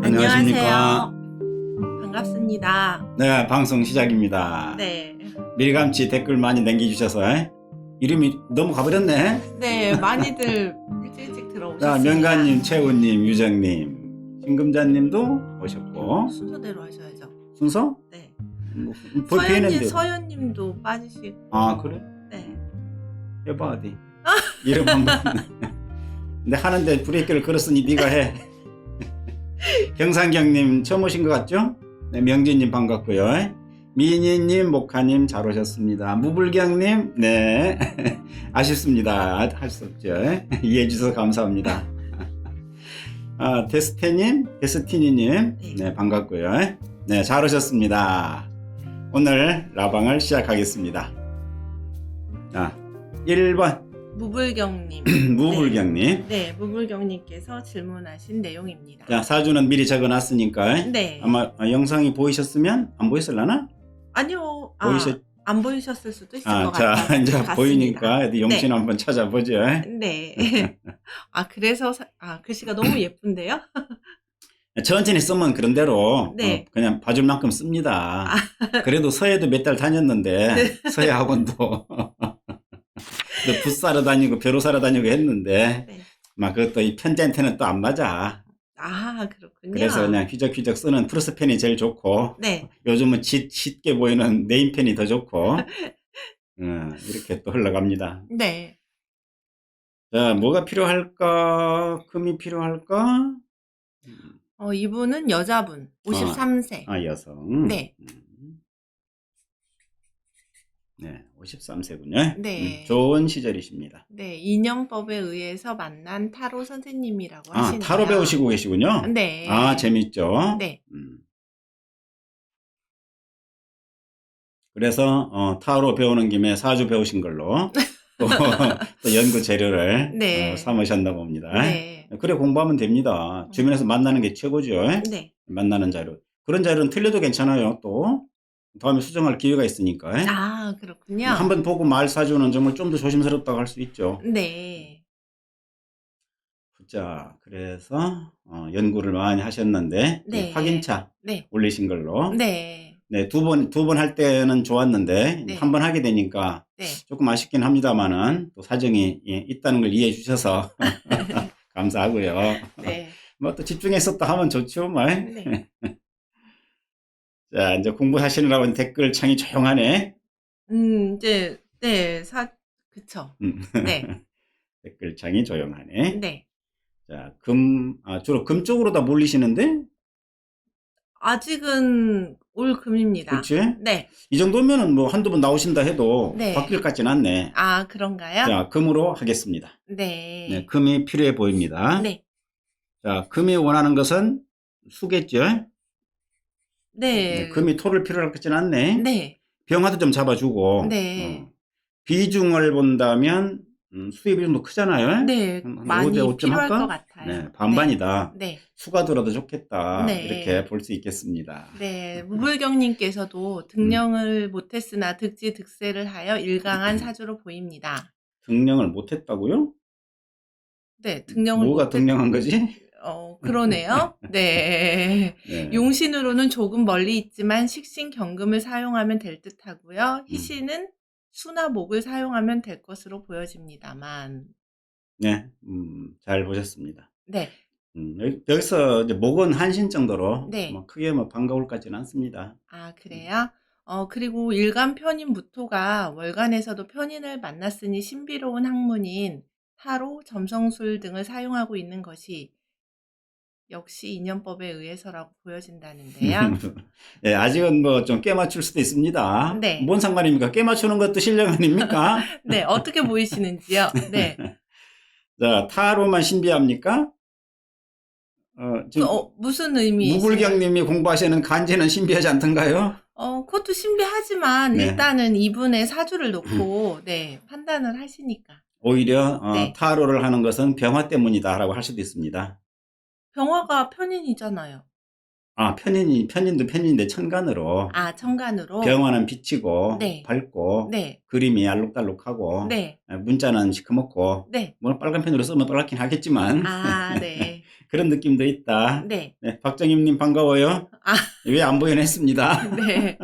안녕하십니까. 안녕하세요. 반갑습니다. 네, 방송 시작입니다. 네. 밀감치 댓글 많이 남겨주셔서 이름이 너무 가버렸네. 네, 많이들 일찍 자, 들어오셨습니다. 명가님, 최우님, 유정님, 신금자님도 오셨고. 순서대로 하셔야죠. 순서? 네. 서현님도 빠지시고. 아, 그래? 네. 해봐 어디. 이름 한번. 근데 하는데 브레이크를 걸었으니 네가 해. 경상경님 처음 오신 것 같죠? 네, 명진님 반갑고요. 미니님, 목하님 잘 오셨습니다. 무불경님, 네. 아쉽습니다. 할 수 없죠. 이해해 주셔서 감사합니다. 아, 데스티니님, 네, 반갑고요. 네, 잘 오셨습니다. 오늘 라방을 시작하겠습니다. 자, 1번. 무불경님. 무불경님. 네, 무불경님께서 질문하신 내용입니다. 자, 사주는 미리 적어놨으니까. 네. 아마 영상이 보이셨으면 안 보였을라나? 아니요. 안 보이셨을 수도 있을 것 자, 같아요. 이제 보이니까 용신 네. 한번 찾아보죠. 네. 그래서 글씨가 너무 예쁜데요? 천천히 쓰면 그런 대로 네. 그냥 봐줄 만큼 씁니다. 그래도 서해도 몇 달 다녔는데 네. 서해 학원도 붓사러 다니고 벼로사러 다니고 했는데 네. 막 그것도 이 편지한테는 또 안 맞아. 그렇군요. 그래서 그냥 휘적휘적 쓰는 플러스펜이 제일 좋고 네. 요즘은 쉽게 보이는 네임펜이 더 좋고 이렇게 또 흘러갑니다. 네. 자, 뭐가 필요할까? 금이 필요할까? 이분은 여자분, 53세. 여성. 네. 네, 53세군요. 네. 좋은 시절이십니다. 네, 인연법에 의해서 만난 타로 선생님이라고 하시네요. 타로 배우시고 계시군요. 네. 재밌죠? 네. 그래서 타로 배우는 김에 사주 배우신 걸로 또 연구 재료를 네. 삼으셨나 봅니다. 네. 그래 공부하면 됩니다. 주변에서 만나는 게 최고죠. 네. 만나는 자료. 그런 자료는 틀려도 괜찮아요. 또 다음에 수정할 기회가 있으니까. 그렇군요. 한번 보고 말 사주는 정말 좀 더 조심스럽다고 할 수 있죠. 네. 자, 그래서 연구를 많이 하셨는데 네. 확인차 네. 올리신 걸로. 네. 네, 두 번 할 때는 좋았는데 네. 한 번 하게 되니까 네. 조금 아쉽긴 합니다만은 또 사정이 있다는 걸 이해해 주셔서 감사하고요. 네. 뭐 또 집중해서 또 하면 좋죠, 뭐. 네. 자, 이제 공부하시느라고 댓글 창이 조용하네. 이제 네, 그쵸. 네. 댓글 창이 조용하네. 네. 자, 주로 금 쪽으로 다 몰리시는데? 아직은 올 금입니다. 그치? 네. 이 정도면은 뭐 한두 번 나오신다 해도 네. 바뀔 것 같진 않네. 그런가요? 자, 금으로 하겠습니다. 네. 네, 금이 필요해 보입니다. 네. 자, 금이 원하는 것은 수겠죠? 네. 네, 금이 토를 필요할 것 같진 않네. 네. 병화도 좀 잡아주고. 네. 비중을 본다면 수입이 좀 더 크잖아요. 네. 많이 5대 5점 필요할 할까? 것 같아요. 네, 반반이다. 네. 수가 들어도 좋겠다. 네. 이렇게 볼 수 있겠습니다. 네. 무불경님께서도 등령을 못했으나 득지 득세를 하여 일강한 사주로 보입니다. 등령을 못했다고요? 네. 등령을 뭐가 등령한 거지? 그러네요. 네. 네. 용신으로는 조금 멀리 있지만 식신 경금을 사용하면 될 듯하고요. 희신은 수나 목을 사용하면 될 것으로 보여집니다만. 네, 잘 보셨습니다. 네. 여기서 이제 목은 한신 정도로 네. 뭐 크게 뭐 반가울 것 같지는 않습니다. 그래요? 그리고 일간 편인 무토가 월간에서도 편인을 만났으니 신비로운 학문인 타로, 점성술 등을 사용하고 있는 것이 역시 인연법에 의해서라고 보여진다는데요. 네, 아직은 뭐 좀 깨맞출 수도 있습니다. 네. 뭔 상관입니까? 깨맞추는 것도 실력 아닙니까? 네, 어떻게 보이시는지요? 네. 자, 타로만 신비합니까? 지금 무슨 의미이세요? 무불경님이 공부하시는 간지는 신비하지 않던가요? 그것도 신비하지만 네. 일단은 이분의 사주를 놓고 네, 판단을 하시니까. 오히려 네. 타로를 하는 것은 병화 때문이다라고 할 수도 있습니다. 병화가 편인이잖아요. 편인도 편인인데 천간으로. 천간으로. 병화는 빛이고 네. 밝고 네. 그림이 알록달록하고 네. 문자는 시커멓고 네. 뭐 빨간 펜으로 쓰면 빨갛긴 하겠지만 네. 그런 느낌도 있다. 네. 네, 박정임님 반가워요. 아, 왜 안 보이나 했습니다. 네.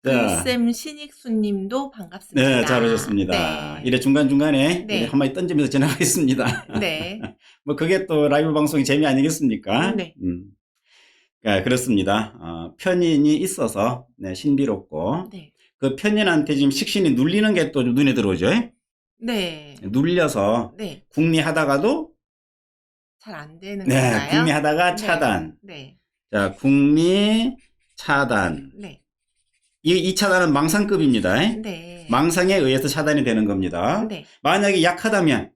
자, 글쌤 신익수님도 네, 반갑습니다. 잘 오셨습니다. 네. 이래 중간중간에 네. 이래 한마디 던지면서 지나가겠습니다. 네. 뭐 그게 또 라이브 방송의 재미 아니겠습니까? 네. 네, 그렇습니다. 편인이 있어서 네, 신비롭고 네. 그 편인한테 지금 식신이 눌리는 게 또 눈에 들어오죠. 네. 눌려서 네. 궁리하다가도 잘 안 되는 네, 건가요? 궁리하다가 네. 차단. 네. 자, 궁리 차단. 네. 이 차단은 망상급입니다. 네. 망상에 의해서 차단이 되는 겁니다. 네. 만약에 약하다면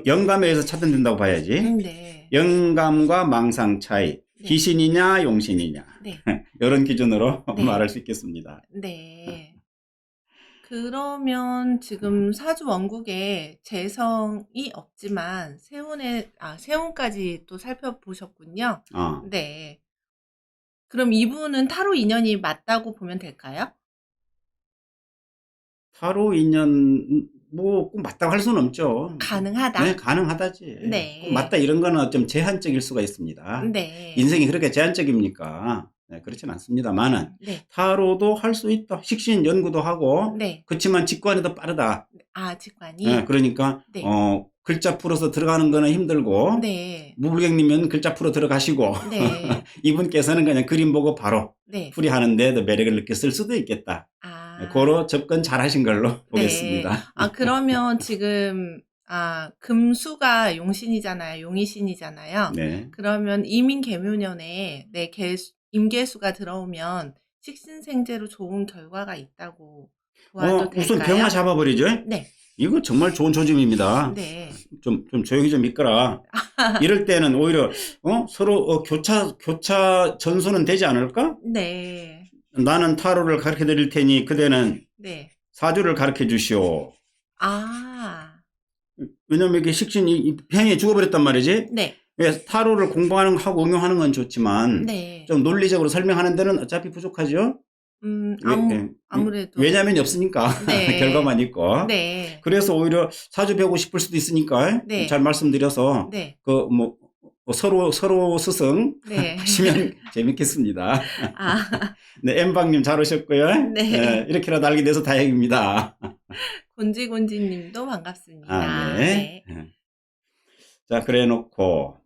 영감에 의해서 차단된다고 봐야지. 네. 영감과 망상 차이. 네. 기신이냐 용신이냐. 네. 이런 기준으로 네. 말할 수 있겠습니다. 네. 그러면 지금 사주 원국에 재성이 없지만 세운까지 또 살펴보셨군요. 네. 그럼 이분은 타로 인연이 맞다고 보면 될까요? 타로 인연 뭐 꼭 맞다고 할 수는 없죠. 가능하다. 네, 가능하다지. 네. 꼭 맞다 이런 거는 좀 제한적일 수가 있습니다. 네. 인생이 그렇게 제한적입니까? 네, 그렇진 않습니다만은 네. 타로도 할 수 있다. 식신 연구도 하고. 네. 그렇지만 직관이 더 빠르다. 직관이. 네, 그러니까 네. 글자 풀어서 들어가는 거는 힘들고. 네. 무불경님은 글자 풀어 들어가시고. 네. 이분께서는 그냥 그림 보고 바로 네. 풀이하는데 더 매력을 느꼈을 수도 있겠다. 고로 접근 잘 하신 걸로 보겠습니다. 네. 그러면 지금 금수가 용신이잖아요. 용의신이잖아요. 네. 그러면 이민계묘년에 임계수가 들어오면 식신생재로 좋은 결과가 있다고 보아도 될까요? 우선 병화 잡아버리죠? 네. 이거 정말 좋은 조짐입니다. 네. 좀 조용히 좀 있거라. 이럴 때는 오히려 서로 교차 전수는 되지 않을까? 네. 나는 타로를 가르쳐 드릴 테니 그대는 네. 사주를 가르쳐 주시오. 왜냐면 이게 식신이 병에 죽어버렸단 말이지. 네. 타로를 공부하는 거 하고 응용하는 건 좋지만 네. 좀 논리적으로 설명하는 데는 어차피 부족하죠. 아무래도 왜냐면이 없으니까. 네. 결과만 있고. 네. 그래서 오히려 사주 배우고 싶을 수도 있으니까 네. 잘 말씀드려서 네. 서로 스승 네. 하시면 재밌겠습니다. 네, 엠방님 잘 오셨고요. 네. 네, 이렇게라도 알게 돼서 다행입니다. 곤지곤지님도 반갑습니다. 네. 자, 그래 놓고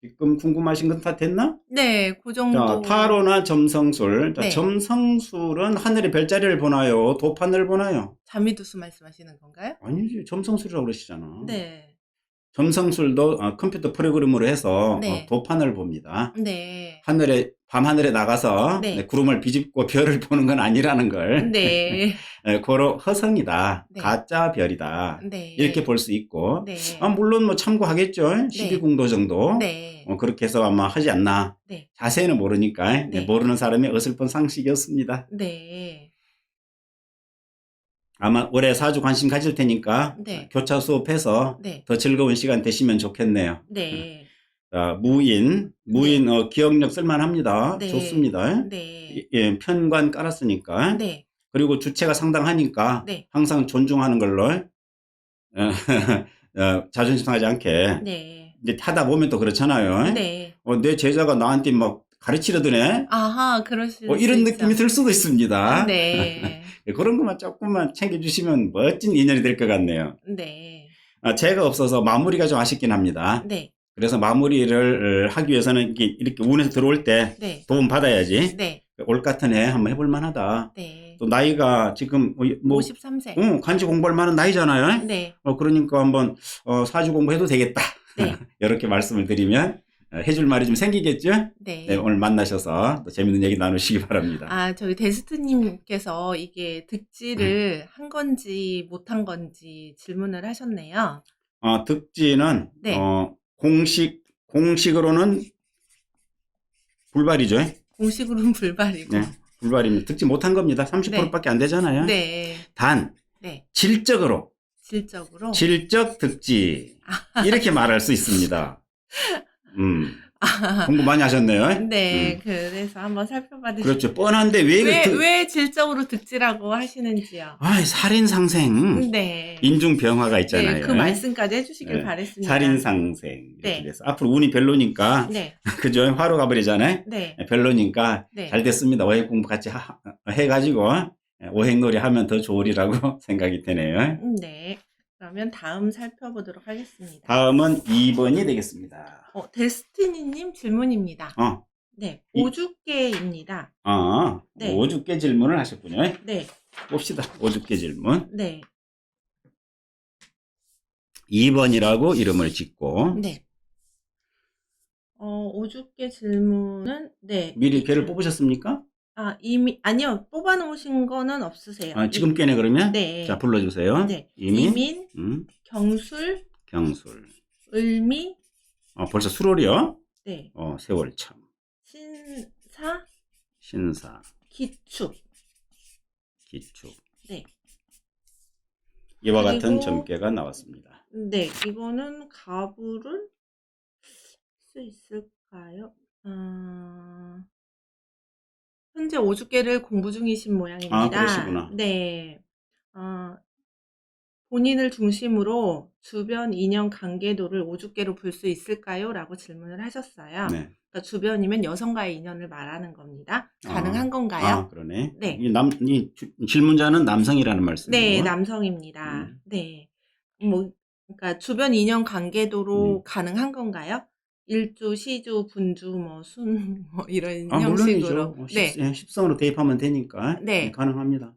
지금 궁금하신 건 다 됐나? 네, 그 정도. 자, 타로나 점성술. 자, 네. 점성술은 하늘의 별자리를 보나요? 도판을 보나요? 자미두수 말씀하시는 건가요? 아니지, 점성술이라고 그러시잖아. 네. 점성술도 컴퓨터 프로그램으로 해서 네. 도판을 봅니다. 네. 밤하늘에 나가서 네. 구름을 비집고 별을 보는 건 아니라는 걸. 네. 고로 허성이다. 네. 가짜 별이다. 네. 이렇게 볼 수 있고. 네. 물론 뭐 참고하겠죠. 12궁도 정도. 네. 그렇게 해서 아마 하지 않나. 네. 자세히는 모르니까. 네. 모르는 사람의 어설픈 상식이었습니다. 네. 아마 올해 사주 관심 가질 테니까 네. 교차 수업해서 네. 더 즐거운 시간 되시면 좋겠네요. 네. 무인 기억력 쓸만합니다. 네. 좋습니다. 네. 예, 편관 깔았으니까. 네. 그리고 주체가 상당하니까 네. 항상 존중하는 걸로 자존심 상하지 않게. 네. 이제 하다 보면 또 그렇잖아요. 네. 내 제자가 나한테 막 가르치려드네. 그러실 이런 수 느낌이 있죠. 들 수도 있습니다. 네. 그런 것만 조금만 챙겨주시면 멋진 인연이 될 것 같네요. 네. 제가 없어서 마무리가 좀 아쉽긴 합니다. 네. 그래서 마무리를 하기 위해서는 이렇게 운에서 들어올 때 네. 도움 받아야지. 네. 올 같은 해 한번 해볼 만하다. 네. 또 나이가 지금 53세. 간지 공부할 만한 나이잖아요. 네. 그러니까 한번 사주 공부해도 되겠다. 네. 이렇게 말씀을 드리면 해줄 말이 좀 생기겠죠? 네. 네, 오늘 만나셔서 또 재밌는 얘기 나누시기 바랍니다. 저희 데스트님께서 이게 득지를 한 건지 못한 건지 질문을 하셨네요. 득지는 네. 공식으로는 불발이죠. 공식으로는 불발이고. 네, 불발입니다. 득지 못한 겁니다. 30%밖에 안 되잖아요. 네. 단 네. 질적으로 질적으로. 질적 득지 이렇게 말할 수 있습니다. 공부 많이 하셨네요. 네, 그래서 한번 살펴봐 그렇죠. 뻔한데 왜 질적으로 득지라고 하시는지요? 아, 살인상생. 네. 인중병화가 있잖아요. 네, 그 말씀까지 해주시길 네. 바랬습니다. 살인상생. 이렇게 네. 돼서 앞으로 운이 별로니까. 네. 그죠? 화로 가버리잖아요. 네. 별로니까 네. 잘 됐습니다. 오행 공부 같이 해가지고 오행놀이 하면 더 좋으리라고 생각이 되네요. 네. 그러면 다음 살펴보도록 하겠습니다. 다음은 2번이 되겠습니다. 데스티니님 질문입니다. 네. 이- 오죽계입니다. 네. 오죽계 질문을 하셨군요. 네. 봅시다. 오죽계 질문. 네. 2번이라고 이름을 짓고 네. 오죽계 질문은, 네. 미리 개를 뽑으셨습니까? 아니요. 뽑아놓으신 거는 없으세요. 지금 깨네 그러면? 네. 자, 불러주세요. 네. 이민, 경술, 경술. 을미, 벌써 수월이요? 네. 세월참. 신사, 기축. 기축. 네. 이와 그리고- 같은 점괘가 나왔습니다. 네. 이거는 가불을 수 있을까요? 현재 오죽계를 공부 중이신 모양입니다. 그러시구나. 네. 본인을 중심으로 주변 인연 관계도를 오죽계로 볼 수 있을까요? 라고 질문을 하셨어요. 네. 그러니까 주변이면 여성과의 인연을 말하는 겁니다. 가능한 건가요? 그러네. 네. 이 질문자는 남성이라는 말씀이고. 네, 남성입니다. 네. 그러니까 주변 인연 관계도로 가능한 건가요? 일주, 시주, 분주, 순, 이런 형식으로. 물론이죠. 네. 십성으로 대입하면 되니까. 네. 가능합니다.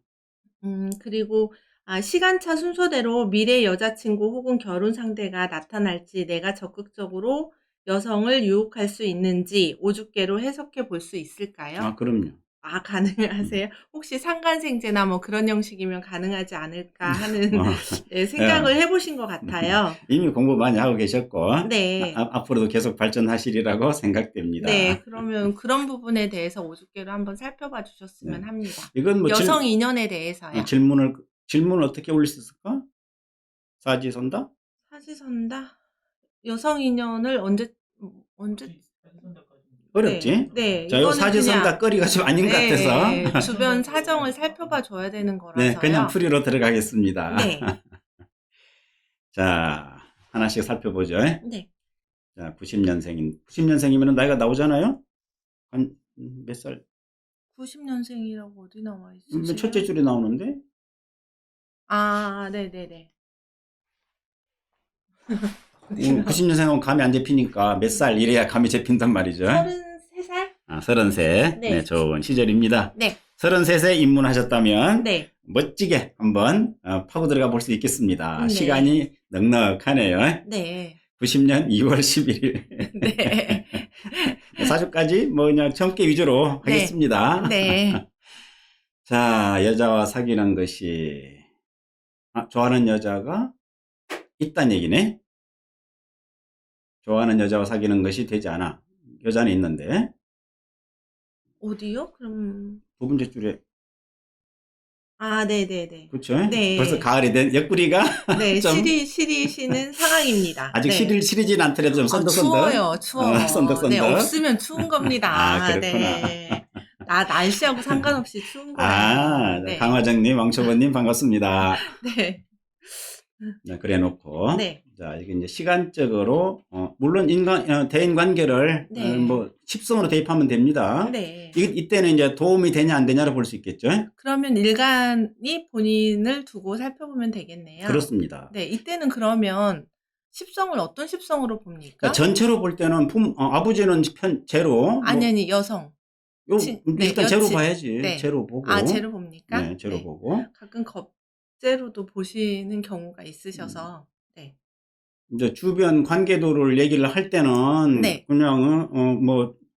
그리고 시간차 순서대로 미래 여자친구 혹은 결혼 상대가 나타날지 내가 적극적으로 여성을 유혹할 수 있는지 오죽계로 해석해 볼 수 있을까요? 그럼요. 가능하세요? 혹시 상간생제나 뭐 그런 형식이면 가능하지 않을까 하는 네, 생각을 해보신 것 같아요. 이미 공부 많이 하고 계셨고. 네. 앞으로도 계속 발전하시리라고 생각됩니다. 네, 그러면 그런 부분에 대해서 오죽계로 한번 살펴봐 주셨으면 네. 합니다. 이건 뭐 여성 인연에 대해서요. 질문을 어떻게 올릴 수 있을까? 사지선다? 사지선다? 여성 인연을 언제 어렵지? 네. 자, 요 사지선다 거리가 좀 아닌 것 같아서. 네, 주변 사정을 살펴봐 줘야 되는 거라서요. 네, 그냥 풀이로 들어가겠습니다. 네. 자, 하나씩 살펴보죠. 네. 자, 90년생이면 나이가 나오잖아요? 한 몇 살? 90년생이라고 어디 나와 있으세요? 첫째 줄에 나오는데? 네네네. 90년생하고 감이 안 잡히니까 몇 살 이래야 감이 잡힌단 말이죠. 33살? 33. 네. 네, 좋은 시절입니다. 네. 33세 입문하셨다면 네. 멋지게 한번 파고 들어가 볼 수 있겠습니다. 네. 시간이 넉넉하네요. 네. 90년 2월 11일. 네. 4주까지 그냥 점괘 위주로 네. 하겠습니다. 네. 자, 여자와 사귀는 것이 좋아하는 여자가 있단 얘기네. 좋아하는 여자와 사귀는 것이 되지 않아. 여자는 있는데 어디요? 그럼 두 번째 줄에 네네네. 그렇죠? 네. 벌써 가을이 된 옆구리가 네, 좀 시리시는 상황입니다. 아직 네. 시리진 않더라도 좀 선덕선덕. 추워요. 선덕선덕. 네, 없으면 추운 겁니다. 그렇구나. 네. 날씨하고 상관없이 추운 거예요. 네. 강화정님, 왕초보님 반갑습니다. 네. 네, 그래 놓고. 네. 자, 이게 이제 시간적으로, 물론 대인 관계를, 네. 십성으로 대입하면 됩니다. 네. 이때는 이제 도움이 되냐, 안 되냐를 볼 수 있겠죠? 그러면 일간이 본인을 두고 살펴보면 되겠네요. 그렇습니다. 네. 이때는 그러면 십성을 어떤 십성으로 봅니까? 그러니까 전체로 볼 때는 아버지는 제로. 아니, 여성. 일단 제로 봐야지. 네. 제로 보고. 제로 봅니까? 네, 제로 보고. 가끔 겁제로도 보시는 경우가 있으셔서, 네. 이제 주변 관계도를 얘기를 할 때는 네. 그냥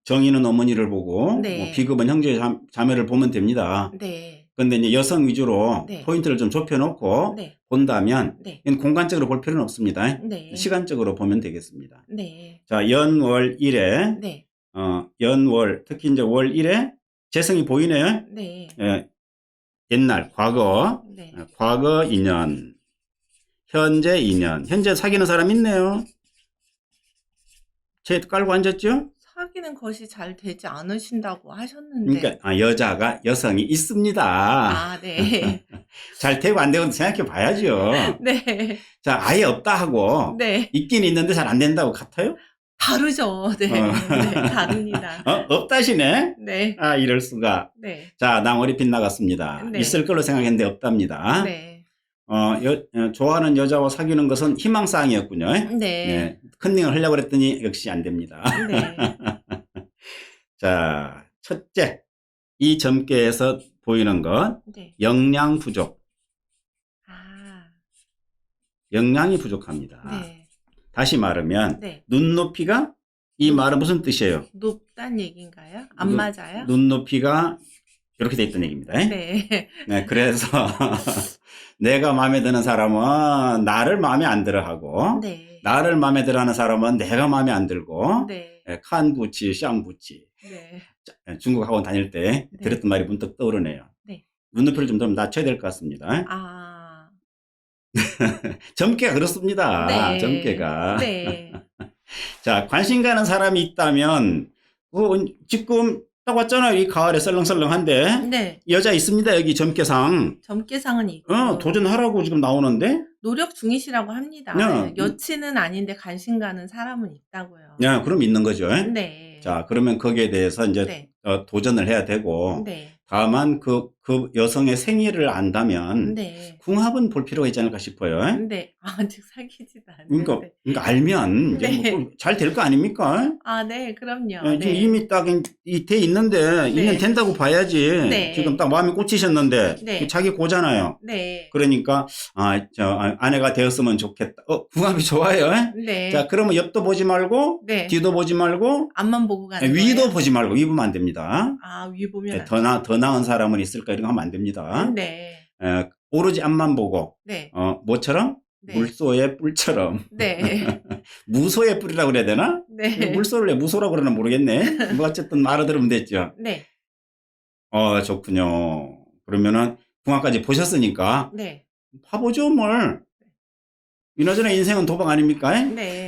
정의는 어머니를 보고 네. 비급은 형제 자매를 보면 됩니다. 네. 그런데 이제 여성 위주로 네. 포인트를 좀 좁혀놓고 네. 본다면 네. 이건 공간적으로 볼 필요는 없습니다. 네. 시간적으로 보면 되겠습니다. 네. 자, 연월 1에 네. 연월 특히 이제 월 1에 재성이 보이네요. 네. 옛날 과거 네. 과거 인연 현재 인연 현재 사귀는 사람 있네요. 쟤 깔고 앉았죠? 사귀는 것이 잘 되지 않으신다고 하셨는데. 그러니까 여자가 여성이 있습니다. 아, 네. 잘 되고 안 되고 생각해 봐야죠. 네. 자, 아예 없다 하고 네. 있긴 있는데 잘 안 된다고 같아요? 다르죠. 네. 네, 다릅니다. 없다시네? 네. 아, 이럴 수가. 네. 자, 낭어리 빗나갔습니다. 네. 있을 걸로 생각했는데 없답니다. 네. 좋아하는 여자와 사귀는 것은 희망사항이었군요. 네. 네. 컨닝을 하려고 했더니 역시 안 됩니다. 네. 자, 첫째. 이 점괘에서 보이는 것. 네. 영양 부족. 아. 영양이 부족합니다. 네. 다시 말하면 네. 눈높이가 이 말은 무슨 뜻이에요? 높단 얘기인가요? 안 맞아요? 눈높이가 이렇게 돼 있다는 얘기입니다. 네. 네, 그래서 내가 마음에 드는 사람은 나를 마음에 안 들어 하고 네. 나를 마음에 들어 하는 사람은 내가 마음에 안 들고 네. 칸부치, 샹부치. 네. 중국 학원 다닐 때 네. 들었던 말이 문득 떠오르네요. 네. 눈높이를 좀 낮춰야 될 것 같습니다. 아. 점괘가 그렇습니다. 네. 점괘가. 네. 자, 관심 가는 사람이 있다면 지금 딱 왔잖아요. 이 가을에 썰렁썰렁한데 네. 여자 있습니다. 여기 점괘상. 점괘상은 있고. 도전하라고 지금 나오는데. 노력 중이시라고 합니다. 네. 여친은 아닌데 관심 가는 사람은 있다고요. 네, 그럼 있는 거죠. 네. 자, 그러면 거기에 대해서 이제 네. 도전을 해야 되고. 네. 다만 그 여성의 생일을 안다면 네. 궁합은 볼 필요가 있지 않을까 싶어요. 네. 아직 사귀지도 않는데. 그러니까 알면 이제 네. 뭐 잘 될 거 아닙니까? 아, 네. 그럼요. 지금 네. 이미 딱 돼 있는데 인연 된다고 봐야지. 네. 지금 딱 마음이 꽂히셨는데 네. 자기 고잖아요. 네. 그러니까 아내가 되었으면 좋겠다. 궁합이 좋아요. 네. 자, 그러면 옆도 보지 말고 네. 뒤도 보지 말고 앞만 보고 가는 위도 거예요? 보지 말고 위 보면 안 됩니다. 아, 위 보면 안 더 나은 사람은 있을까 이런 거 하면 안 됩니다. 네. 오로지 앞만 보고 네. 뭐처럼? 네. 물소의 뿔처럼. 네. 무소의 뿔이라고 그래야 되나? 네. 물소를 왜 무소라고 그러나 모르겠네. 뭐 어쨌든 알아들으면 됐죠. 네. 좋군요. 그러면은 궁합까지 보셨으니까 네. 봐보죠 뭘. 이나저나 인생은 도박 아닙니까? 네.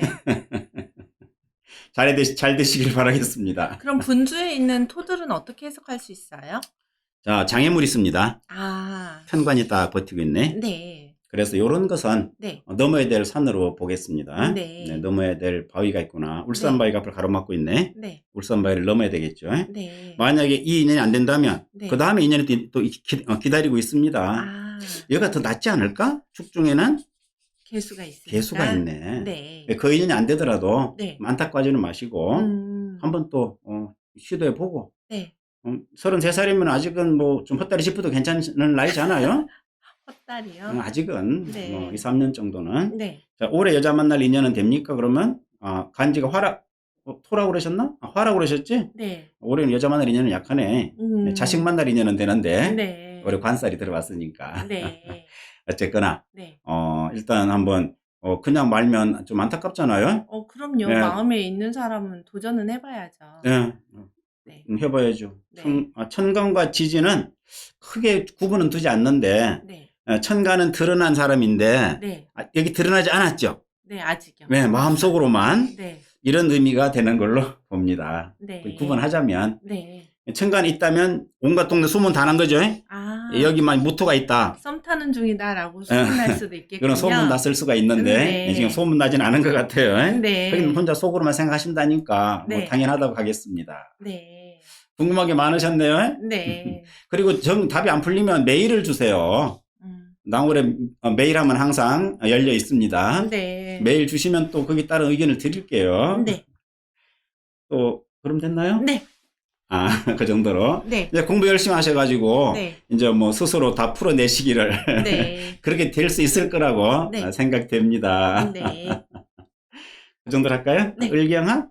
잘 되시길 바라겠습니다. 그럼 분주에 있는 토들은 어떻게 해석할 수 있어요? 자, 장애물이 있습니다. 아. 편관이 딱 버티고 있네. 네. 그래서 이런 것은 네. 넘어야 될 산으로 보겠습니다. 네. 넘어야 될 바위가 있구나. 울산바위가 앞을 가로막고 있네. 네. 울산바위를 넘어야 되겠죠. 네. 만약에 이 인연이 안 된다면 네. 그 다음에 인연이 또 기다리고 있습니다. 아. 얘가 더 낫지 않을까? 축중에는 개수가 있으니까. 개수가 있네. 네. 그 인연이 안 되더라도 네. 안타까지는 마시고 한번 또 시도해보고. 네. 33살이면 아직은 뭐 좀 헛다리 짚어도 괜찮은 나이잖아요. 헛다리요? 아직은 네. 뭐 2, 3년 정도는. 네. 자, 올해 여자 만날 인연은 됩니까? 그러면 간지가 토라고 그러셨나? 화라고 그러셨지? 네. 올해는 여자 만날 인연은 약하네. 자식 만날 인연은 되는데 네. 올해 관살이 들어왔으니까. 네. 어쨌거나 네. 일단 한번 그냥 말면 좀 안타깝잖아요. 그럼요. 네. 마음에 있는 사람은 도전은 해봐야죠. 네. 네. 해봐야죠. 네. 천간과 지지는 크게 구분은 두지 않는데 네. 천간은 드러난 사람인데 네. 여기 드러나지 않았죠. 네. 아직요. 네, 마음속으로만 네. 이런 의미가 되는 걸로 봅니다. 네. 구분하자면 네. 천간이 있다면 온갖 동네 소문 다 난 거죠. 아. 여기만 무토가 있다. 썸 타는 중이다라고 소문날 수도 있겠군요. 그런 소문 났을 수가 있는데 네. 지금 소문 나진 않은 것 같아요. 네. 하긴 혼자 속으로만 생각하신다니까 뭐 네. 당연하다고 하겠습니다. 네. 궁금한 게 많으셨네요. 네. 그리고 답이 안 풀리면 메일을 주세요. 낭월에 메일하면 항상 열려 있습니다. 네. 메일 주시면 또 거기 따른 의견을 드릴게요. 네. 또 그럼 됐나요? 네. 그 정도로. 네. 이제 공부 열심히 하셔가지고 네. 이제 뭐 스스로 다 풀어내시기를 네. 그렇게 될 수 있을 거라고 네. 생각됩니다. 네. 그 정도로 할까요? 네. 을경합?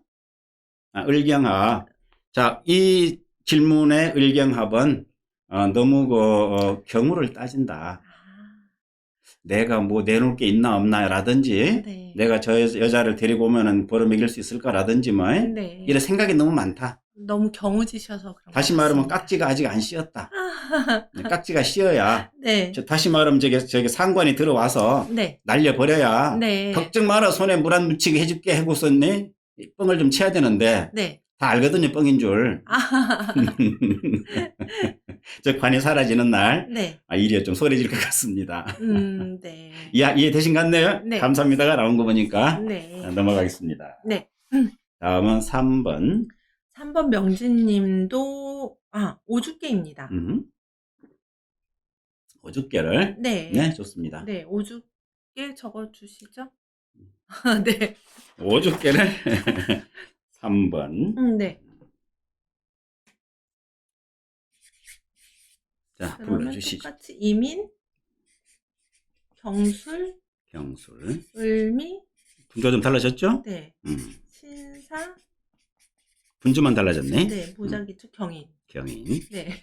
을경합. 자, 이 질문의 을경합은 너무 경우를 따진다. 내가 뭐 내놓을 게 있나 없나 라든지 네. 내가 저 여자를 데리고 오면은 벌어먹일 수 있을까라든지 뭐 네. 이런 생각이 너무 많다. 너무 경우지셔서 그런 다시 것 말하면 같습니다. 깍지가 아직 안 씌었다. 깍지가 씌어야 네. 다시 말하면 저게 상관이 들어와서 네. 날려버려야 네. 걱정 마라 손에 물 안 묻히게 해줄게 하고서네 뻥을 좀 쳐야 되는데 네. 다 알거든요, 뻥인 줄. 아, 저 관이 사라지는 날 네. 일이 좀 소홀해질 것 같습니다. 네. 이해되신 것 같네요? 네. 감사합니다가 나온 거 보니까 네. 넘어가겠습니다. 네. 다음은 3번. 3번 명진님도, 오죽개입니다. 오죽개를. 네. 네, 좋습니다. 네, 오죽개 적어주시죠. 네. 오죽개를 3번. 네. 자, 그러면 불러주시죠. 똑같이 이민, 경술, 경술. 을미, 분조가 좀 달라졌죠? 네. 신사, 분조만 달라졌네. 네, 보자기축 경인. 경인. 네.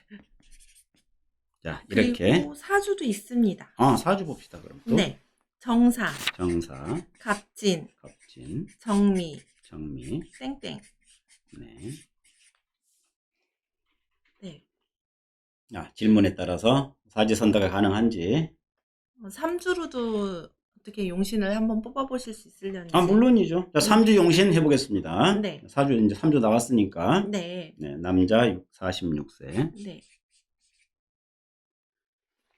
자, 이렇게. 그리고 사주도 있습니다. 사주 봅시다, 그럼 또. 네. 정사, 정사, 갑진, 갑진, 정미, 정미. 땡땡. 네. 네. 질문에 따라서 사지선다가 가능한지. 3주로도 어떻게 용신을 한번 뽑아보실 수 있으려는지. 물론이죠. 자, 3주 용신 해보겠습니다. 네. 4주, 이제 3주 나왔으니까. 네. 네, 남자 46세. 네.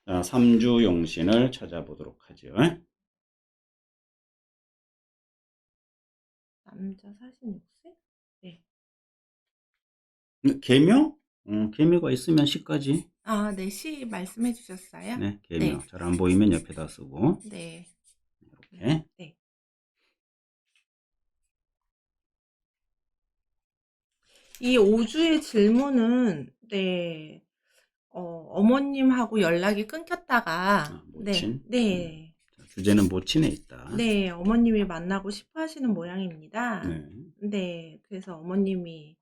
자, 3주 용신을 찾아보도록 하죠. 남자 46세? 네. 계묘? 계묘가 있으면 시까지. 네, 시 말씀해 주셨어요? 네, 계묘. 네. 잘 안 보이면 옆에다 쓰고. 네. 이렇게. 네. 이 5주의 질문은, 네, 어머님하고 연락이 끊겼다가, 모친. 네. 자, 주제는 모친에 있다. 네, 어머님이 만나고 싶어 하시는 모양입니다. 네. 네, 그래서 어머님이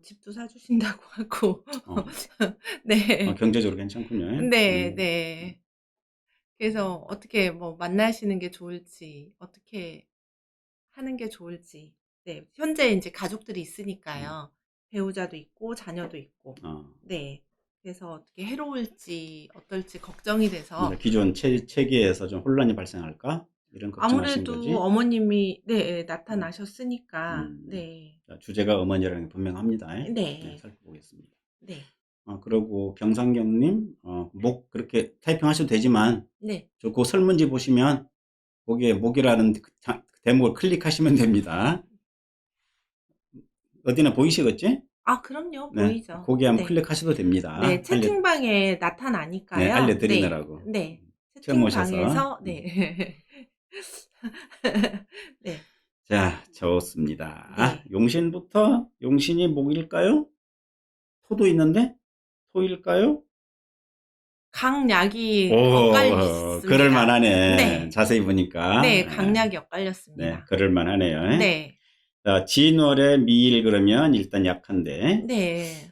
집도 사주신다고 하고, 네. 경제적으로 괜찮군요. 네, 네. 그래서 어떻게 만나시는 게 좋을지, 어떻게 하는 게 좋을지. 네, 현재 이제 가족들이 있으니까요. 배우자도 있고, 자녀도 있고. 네. 그래서 어떻게 해로울지, 어떨지 걱정이 돼서. 기존 체계에서 좀 혼란이 발생할까? 이런 걱정하신 거지? 아무래도 어머님이, 네, 나타나셨으니까, 네. 자, 주제가 어머니라는 게 분명합니다. 네. 살펴보겠습니다. 네. 그리고 경상경님, 그렇게 타이핑 하셔도 되지만, 네. 그 설문지 보시면, 거기에 목이라는 대목을 클릭하시면 됩니다. 어디나 보이시겠지? 그럼요. 네, 보이죠. 거기 한번 네. 클릭하셔도 됩니다. 네, 채팅방에 나타나니까요. 네, 알려드리느라고. 네. 처음 오셔서. 채팅방에서, 네. 네. 자, 좋습니다. 네. 용신부터, 용신이 목일까요? 토도 있는데? 토일까요? 강약이 엇갈렸습니다. 그럴만하네. 네. 자세히 보니까. 네, 강약이 엇갈렸습니다. 네, 그럴만하네요. 네. 자, 진월의 미일 그러면 일단 약한데. 네.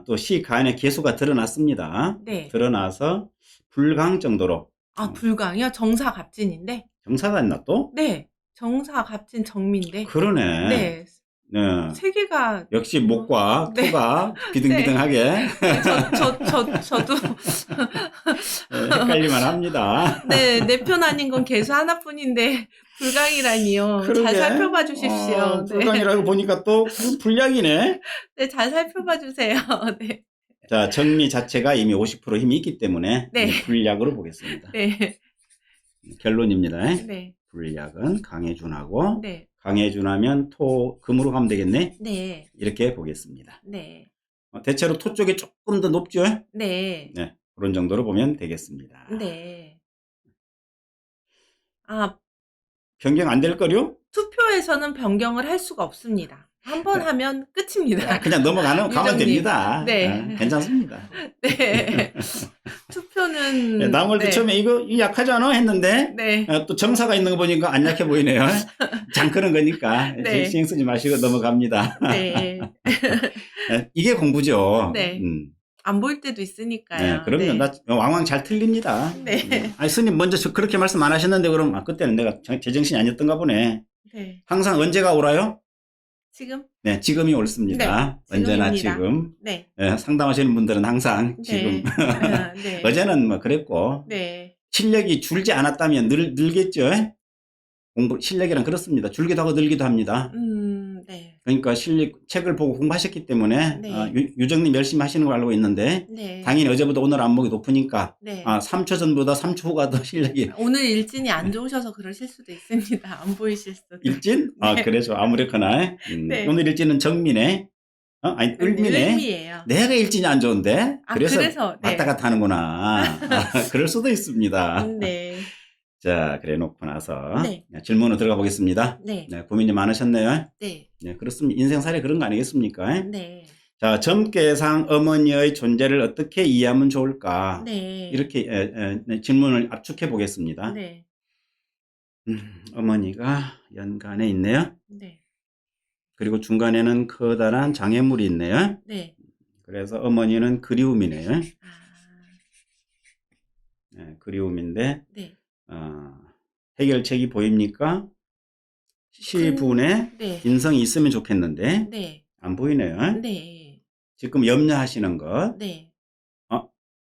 또 시간의 개수가 드러났습니다. 네. 드러나서 불강 정도로. 불강이요? 정사 갑진인데? 정사가 있나 또? 네. 정사 갑진 정미인데. 그러네. 네. 네. 세 개가. 역시 목과 네. 토가 비등비등하게. 네, 저도. 헷갈릴만 합니다. 네, 내 편 아닌 건 개수 하나뿐인데, 불강이라니요. 그러게. 잘 살펴봐 주십시오. 네. 불강이라고 보니까 또 불약이네. 네, 잘 살펴봐 주세요. 네. 자, 정미 자체가 이미 50% 힘이 있기 때문에 네. 불약으로 보겠습니다. 네. 결론입니다. 네. 불약은 강해준하고 네. 강해준하면 토, 금으로 가면 되겠네. 네. 이렇게 보겠습니다. 네. 대체로 토 쪽이 조금 더 높죠? 네. 네, 그런 정도로 보면 되겠습니다. 네. 변경 안 될 거요? 투표에서는 변경을 할 수가 없습니다. 한 번 하면 끝입니다. 그냥 가면 유정님. 됩니다. 네. 괜찮습니다. 네. 투표는. 나무를 네. 처음에 이거 약하잖아 했는데 네. 또 정사가 있는 거 보니까 안 약해 보이네요. 장크는 거니까 네. 신경 쓰지 마시고 넘어갑니다. 네. 이게 공부죠. 네. 안 보일 때도 있으니까요. 네, 그럼요. 네. 나 왕왕 잘 틀립니다. 네. 스님 먼저 그렇게 말씀 안 하셨는데 그럼 그때는 내가 제정신이 아니었던가 보네. 네. 항상 언제가 오라요? 지금? 네, 지금이 옳습니다. 네, 언제나 지금입니다. 지금. 네. 상담하시는 분들은 항상 네. 지금. 네. 어제는 그랬고. 네. 실력이 줄지 않았다면 늘겠죠. 실력이란 그렇습니다. 줄기도 하고 늘기도 합니다. 네. 그러니까 책을 보고 공부하셨기 때문에 네. 유정님 열심히 하시는 걸 알고 있는데 네. 당연히 어제보다 오늘 안목이 높으니까 네. 3초 전보다 3초 후가 더 실력이 오늘 일진이 안 좋으셔서 그러실 수도 있습니다. 안 보이실 수도. 일진? 네. 그래서 아무렇거나 네. 오늘 일진은 정미네. 아니 을미네. 을미예요. 내가 일진이 안 좋은데 그래서 네. 왔다 갔다 하는구나. 그럴 수도 있습니다. 네. 자, 그래 놓고 나서 네. 질문으로 들어가 보겠습니다. 네. 고민이 많으셨네요. 네. 네, 그렇습니다. 인생살이 그런 거 아니겠습니까? 네. 자, 점괘상 어머니의 존재를 어떻게 이해하면 좋을까? 네. 이렇게 질문을 압축해 보겠습니다. 네. 어머니가 연간에 있네요. 네. 그리고 중간에는 커다란 장애물이 있네요. 네. 그래서 어머니는 그리움이네요. 아. 네, 그리움인데 네. 해결책이 보입니까? 시분에 네. 인성이 있으면 좋겠는데 네. 안 보이네요. 네. 지금 염려하시는 것. 네.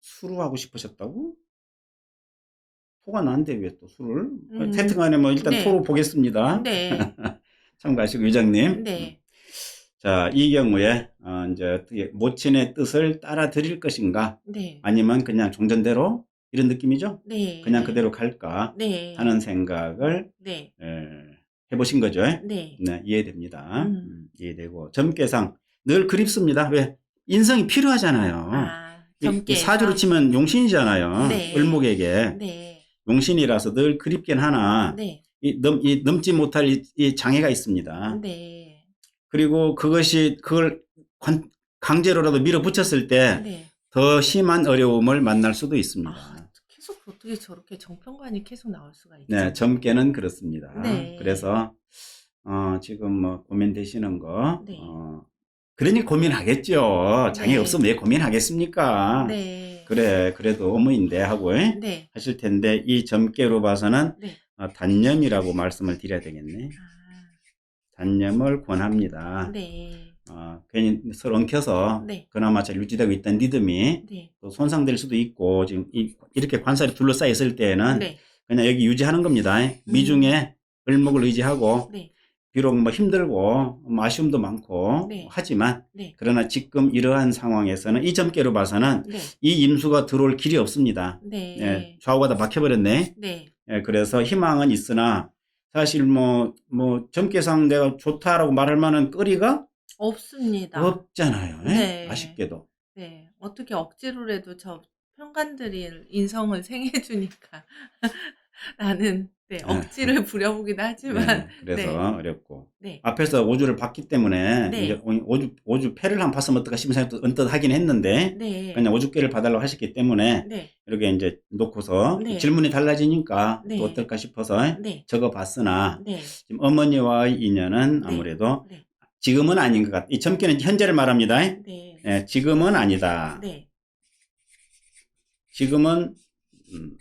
술을 싶으셨다고? 토가 나는데 왜 또 술을? 태특간에 일단 네. 토로 보겠습니다. 네. 참고하시고 위장님. 네. 자, 이 경우에 이제 어떻게 모친의 뜻을 따라 드릴 것인가? 네. 아니면 그냥 종전대로 이런 느낌이죠? 네. 그냥 그대로 갈까? 네. 하는 생각을 네. 해보신 거죠? 네. 네, 이해됩니다. 이해되고 점괘상 늘 그립습니다. 왜? 인성이 필요하잖아요. 이 사주로 치면 용신이잖아요. 네. 을목에게. 네. 용신이라서 늘 그립긴 하나 네. 넘지 못할 이 장애가 있습니다. 네. 그리고 그걸 강제로라도 밀어붙였을 때 더 네. 심한 어려움을 만날 수도 있습니다. 계속 어떻게 저렇게 정편관이 계속 나올 수가 있죠? 네, 점괘는 그렇습니다. 네. 그래서 지금 뭐 고민되시는 거 네. 그러니 고민하겠죠. 장애 네. 없으면 왜 고민하겠습니까? 네. 그래, 그래도 어머니인데 하고 네. 하실 텐데 이 점괘로 봐서는 네. 단념이라고 말씀을 드려야 되겠네. 단념을 권합니다. 네. 괜히 서로 엉켜서 네. 그나마 잘 유지되고 있던 리듬이 네. 또 손상될 수도 있고 지금 이렇게 관살이 둘러싸여 있을 때에는 네. 그냥 여기 유지하는 겁니다. 미중에 을목을 의지하고 네. 비록 뭐 힘들고 아쉬움도 많고 네. 하지만 네. 그러나 지금 이러한 상황에서는 이 점괘로 봐서는 네. 이 임수가 들어올 길이 없습니다. 네. 예, 좌우가 다 막혀버렸네. 네. 예, 그래서 희망은 있으나 사실 뭐 점괘상 내가 좋다라고 말할 만한 거리가 없습니다. 없잖아요. 예? 네. 아쉽게도. 네. 어떻게 억지로라도 저 편관들이 인성을 생해주니까 나는 억지를 부려보긴 하지만 그래서 네. 어렵고 네. 앞에서 오주를 봤기 때문에 네. 이제 오주 패를 한 봤으면 어떨까 싶은 생각도 언뜻 하긴 했는데 네. 그냥 오주께를 봐달라고 하셨기 때문에 네. 이렇게 이제 놓고서 네. 질문이 달라지니까 네. 또 어떨까 싶어서 네. 적어봤으나 네. 지금 어머니와의 인연은 네. 아무래도 네. 지금은 아닌 것 같아. 이 점괘는 현재를 말합니다. 네. 예, 지금은 아니다. 네. 지금은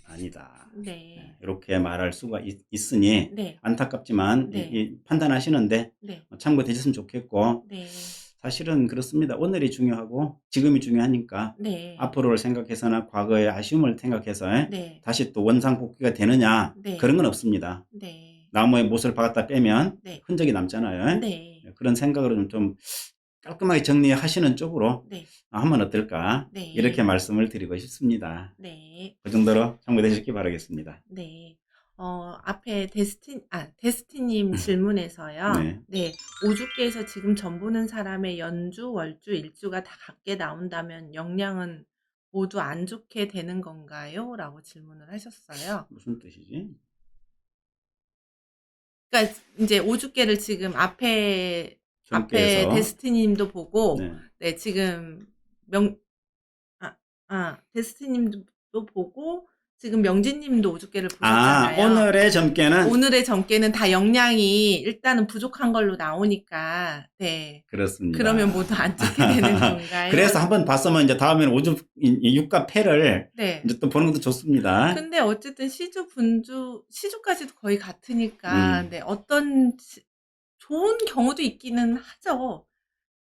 아니다. 네. 이렇게 말할 수가 있으니 네. 안타깝지만 네. 판단하시는데 네. 참고되셨으면 좋겠고 네. 사실은 그렇습니다. 오늘이 중요하고 지금이 중요하니까 네. 앞으로를 생각해서나 과거의 아쉬움을 생각해서 네. 다시 또 원상복귀가 되느냐 네. 그런 건 없습니다. 네. 나무에 못을 박았다 빼면 네. 흔적이 남잖아요. 네. 그런 생각으로 좀 깔끔하게 정리하시는 쪽으로 네. 하면 어떨까 네. 이렇게 말씀을 드리고 싶습니다. 네. 그 정도로 참고되시기 바라겠습니다. 네. 앞에 데스티님 질문에서요. 네. 네. 오주께서 지금 전 보는 사람의 연주, 월주, 일주가 다 같게 나온다면 영향은 모두 안 좋게 되는 건가요? 라고 질문을 하셨어요. 무슨 뜻이지? 그러니까 이제 오주께를 지금 앞에 점괘에서 데스티님도 보고 네. 네, 지금 데스티님도 보고 지금 명진님도 오주께를 보셨잖아요. 오늘의 점괘는 오늘의 점괘는 다 영양이 일단은 부족한 걸로 나오니까 네. 그렇습니다. 그러면 모두 안 좋게 되는 건가요? 그래서 한번 봤으면 이제 다음에는 오주 육과 패를 네. 이제 또 보는 것도 좋습니다. 근데 어쨌든 시주, 분주, 시주까지도 거의 같으니까 네, 어떤 좋은 경우도 있기는 하죠.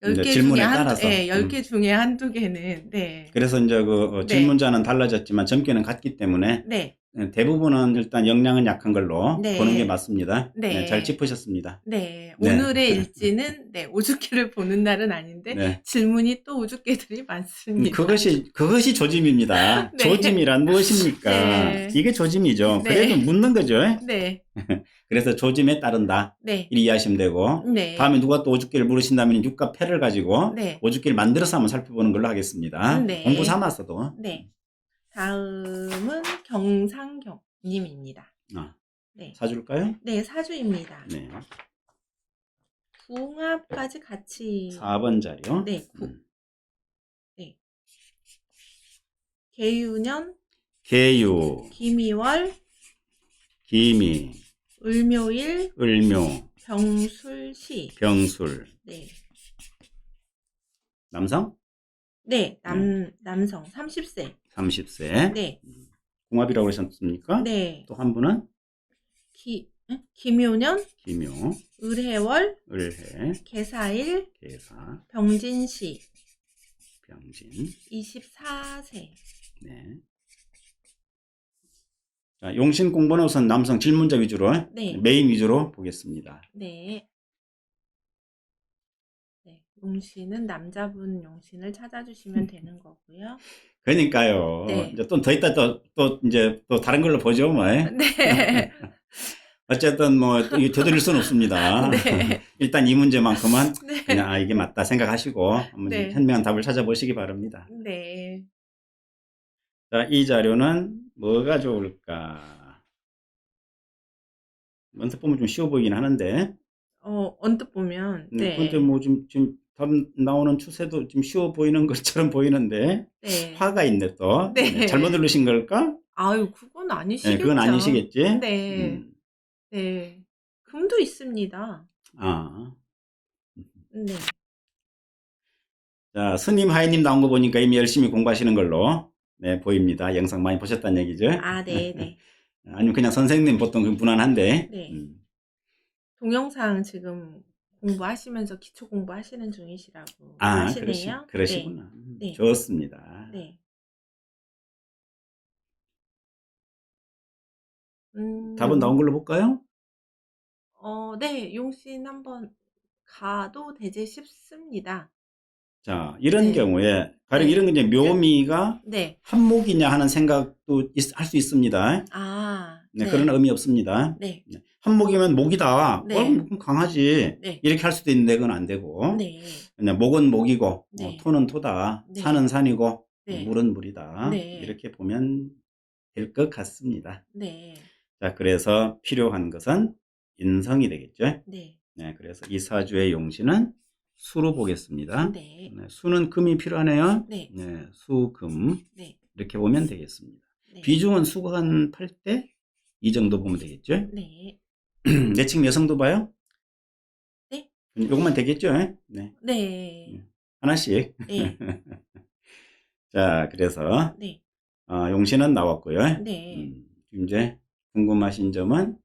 10개 질문에 중에 따라서. 10개 중에 한두 개는 네. 그래서 이제 네. 질문자는 달라졌지만 점괘는 같기 때문에 네. 대부분은 일단 영양은 약한 걸로 네. 보는 게 맞습니다. 네. 네, 잘 짚으셨습니다. 네. 네. 오늘의 일지는 네, 오죽개를 보는 날은 아닌데 네. 질문이 또 오죽개들이 많습니다. 그것이 조짐입니다. 네. 조짐이란 무엇입니까? 네. 이게 조짐이죠. 네. 그래도 묻는 거죠. 네. 그래서 조짐에 따른다. 네. 이리 이해하시면 되고, 네. 다음에 누가 또 오죽개를 물으신다면 육과 패를 가지고 네. 오죽개를 만들어서 한번 살펴보는 걸로 하겠습니다. 네. 공부 삼아서도. 네. 다음은 경상경님입니다. 네. 사줄까요? 네, 사주입니다. 네. 궁합까지 같이 4번 자리요. 네, 네. 계유년, 계유, 김이월, 기미, 을묘일, 을묘, 병술시. 병술. 네. 남성? 네, 남성 30세. 30세. 네. 궁합이라고 하셨습니까? 네. 또 한 분은? 김효년, 기묘, 을해월, 을해, 계사일, 계사, 병진시. 병진. 24세. 네. 자, 용신 공부는 우선 남성 질문자 위주로, 네. 메인 위주로 보겠습니다. 네. 네. 용신은 남자분 용신을 찾아주시면 되는 거고요. 그러니까요. 네. 이제 또 더 있다 이제 또 다른 걸로 보죠, 뭐. 네. 어쨌든 뭐 되돌릴 수는 없습니다. 네. 일단 이 문제만큼은 네. 그냥 이게 맞다 생각하시고 한번 네. 현명한 답을 찾아보시기 바랍니다. 네. 자, 이 자료는 뭐가 좋을까? 언뜻 보면 좀 쉬워 보이긴 하는데. 언뜻 보면 네. 근데 뭐 지금 답 나오는 추세도 좀 쉬워 보이는 것처럼 보이는데 네. 화가 있네 또. 네. 잘못 누르신 걸까? 아유, 그건 아니시겠죠. 네, 그건 아니시겠지? 네. 네. 금도 있습니다. 아. 네. 자, 스님, 하이님 나온 거 보니까 이미 열심히 공부하시는 걸로 네, 보입니다. 영상 많이 보셨다는 얘기죠? 아, 네, 네. 아니면 그냥 선생님 보통 무난한데. 네. 동영상 지금 공부하시면서 기초 공부하시는 중이시라고 하시네요. 그러시구나. 네. 좋습니다. 네. 답은 나온 걸로 볼까요? 네. 용신 한번 가도 되지 싶습니다. 자, 이런 네. 경우에 가령 네. 이런 게 이제 묘미가 네. 한목이냐 하는 생각도 할 수 있습니다. 아, 네, 네. 그런 의미 없습니다. 네. 한목이면 목이다. 네. 그럼 강하지. 네. 이렇게 할 수도 있는데 그건 안 되고. 네. 그냥 목은 목이고, 네. 토는 토다. 네. 산은 산이고, 네. 물은 물이다. 네. 이렇게 보면 될 것 같습니다. 네. 자, 그래서 필요한 것은 인성이 되겠죠. 네. 네, 그래서 이 사주의 용신은 수로 보겠습니다. 네. 네, 수는 금이 필요하네요. 네. 네, 수, 금. 네. 이렇게 보면 되겠습니다. 네. 비중은 수가 한 8대? 이 정도 보면 되겠죠. 네. 내칭 여성도 봐요? 네. 요것만 되겠죠. 네. 네. 하나씩. 네. 자, 그래서 네. 용신은 나왔고요. 네. 이제 궁금하신 점은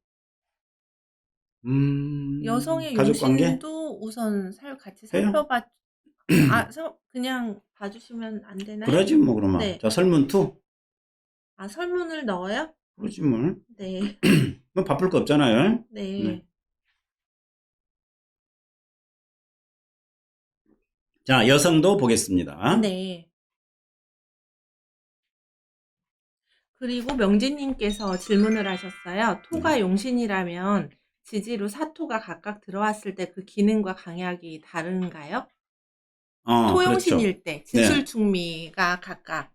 여성의 가족관계? 용신도 우선 같이 해요? 살펴봐. 그냥 봐주시면 안 되나요? 그러지 뭐 그러면. 네. 자, 설문투. 설문을 넣어요? 그러지 뭐. 네. 뭐 바쁠 거 없잖아요. 네. 네. 자, 여성도 보겠습니다. 네. 그리고 명진님께서 질문을 하셨어요. 토가 용신이라면 지지로 사토가 각각 들어왔을 때 그 기능과 강약이 다른가요? 토용신일 그렇죠. 때 진술충미가 각각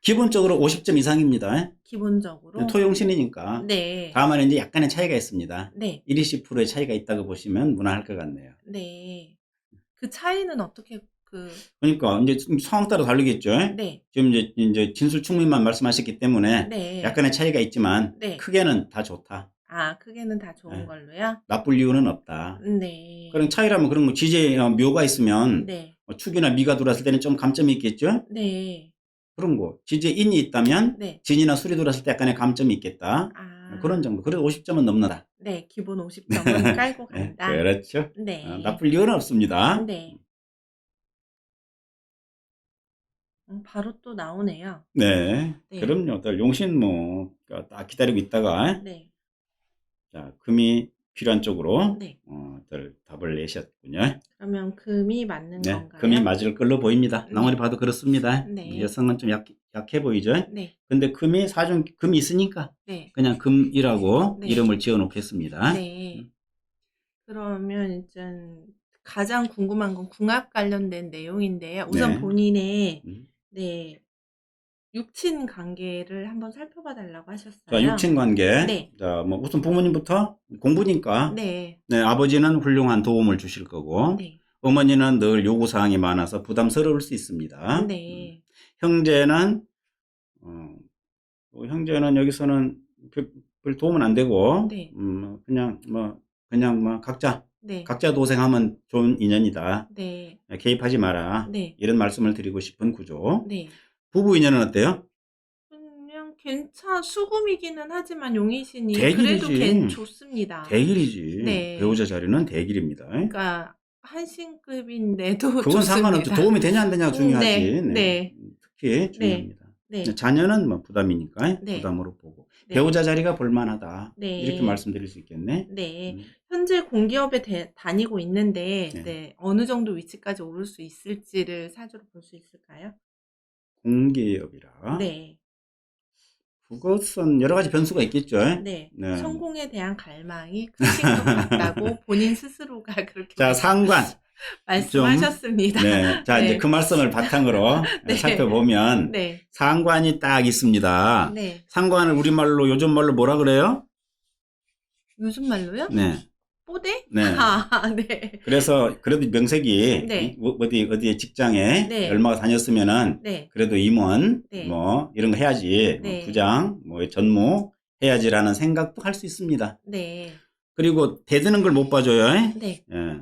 기본적으로 50점 이상입니다. 기본적으로 토용신이니까. 네. 다만 이제 약간의 차이가 있습니다. 네. 1, 20%의 차이가 있다고 보시면 무난할 것 같네요. 네. 그 차이는 어떻게 그러니까 이제 상황 따라 다르겠죠. 네. 지금 이제 진술충미만 말씀하셨기 때문에 네. 약간의 차이가 있지만 네. 크게는 다 좋다. 크게는 다 좋은 걸로요? 나쁠 이유는 없다. 네. 그럼 차이라면 그런 거 지지에 묘가 있으면 네. 축이나 미가 들어왔을 때는 좀 감점이 있겠죠? 네. 그런 거. 지지에 인이 있다면 네. 진이나 술이 들어왔을 때 약간의 감점이 있겠다. 그런 정도. 그래도 50점은 넘는다. 네. 기본 50점은 깔고 간다. 그렇죠. 네. 나쁠 이유는 없습니다. 네. 바로 또 나오네요. 네. 네. 그럼요. 또 용신 뭐, 딱 기다리고 있다가, 네. 자, 금이 필요한 쪽으로, 네. 답을 내셨군요. 그러면 금이 맞는 네. 건가요? 금이 맞을 걸로 보입니다. 네. 나머지 봐도 그렇습니다. 네. 여성은 좀 약해 보이죠? 네. 근데 금이 금이 있으니까, 네. 그냥 금이라고 네. 이름을 지어 놓겠습니다. 네. 그러면 일단 가장 궁금한 건 궁합 관련된 내용인데요. 우선 네. 본인의 음. 네. 육친 관계를 한번 살펴봐 달라고 자, 하셨어요. 육친 관계. 네. 자, 뭐 우선 부모님부터 공부니까. 네. 네, 아버지는 훌륭한 도움을 주실 거고, 네. 어머니는 늘 요구사항이 많아서 부담스러울 수 있습니다. 네. 형제는, 형제는 여기서는 별 도움은 안 되고, 네. 그냥 뭐 각자 네. 도생하면 좋은 인연이다. 네. 개입하지 마라. 네. 이런 말씀을 드리고 싶은 구조. 네. 부부 인연은 어때요? 그냥 수금이기는 하지만 용의신이 대길이지. 그래도 좋습니다. 대길이지. 네. 배우자 자리는 대길입니다. 그러니까 한신급인데도 그건 좋습니다. 상관없죠. 도움이 되냐 안 되냐 중요하지. 네. 네. 특히 중요합니다. 네. 자녀는 뭐 부담이니까 네. 부담으로 보고, 네. 배우자 자리가 볼만하다. 네. 이렇게 말씀드릴 수 있겠네. 네. 현재 공기업에 다니고 있는데 네. 네. 어느 정도 위치까지 오를 수 있을지를 사주로 볼 수 있을까요? 공기업이라. 네. 그것은 여러 가지 변수가 있겠죠. 네. 네. 성공에 대한 갈망이 크신 것 같다고 본인 스스로가 그렇게 자, 상관. 말씀하셨습니다. 네. 자, 네. 이제 그 말씀을 바탕으로 네. 살펴보면, 네. 상관이 딱 있습니다. 네. 상관을 우리말로, 요즘 말로 뭐라 그래요? 요즘 말로요? 네. 뽀대? 네. 아, 네. 그래서, 그래도 명색이, 네. 어디 직장에 네. 얼마가 다녔으면은, 네. 그래도 임원, 네. 뭐, 이런 거 해야지, 네. 뭐 부장, 뭐, 전무, 해야지라는 생각도 할 수 있습니다. 네. 그리고 대드는 걸 못 봐줘요. 네. 예.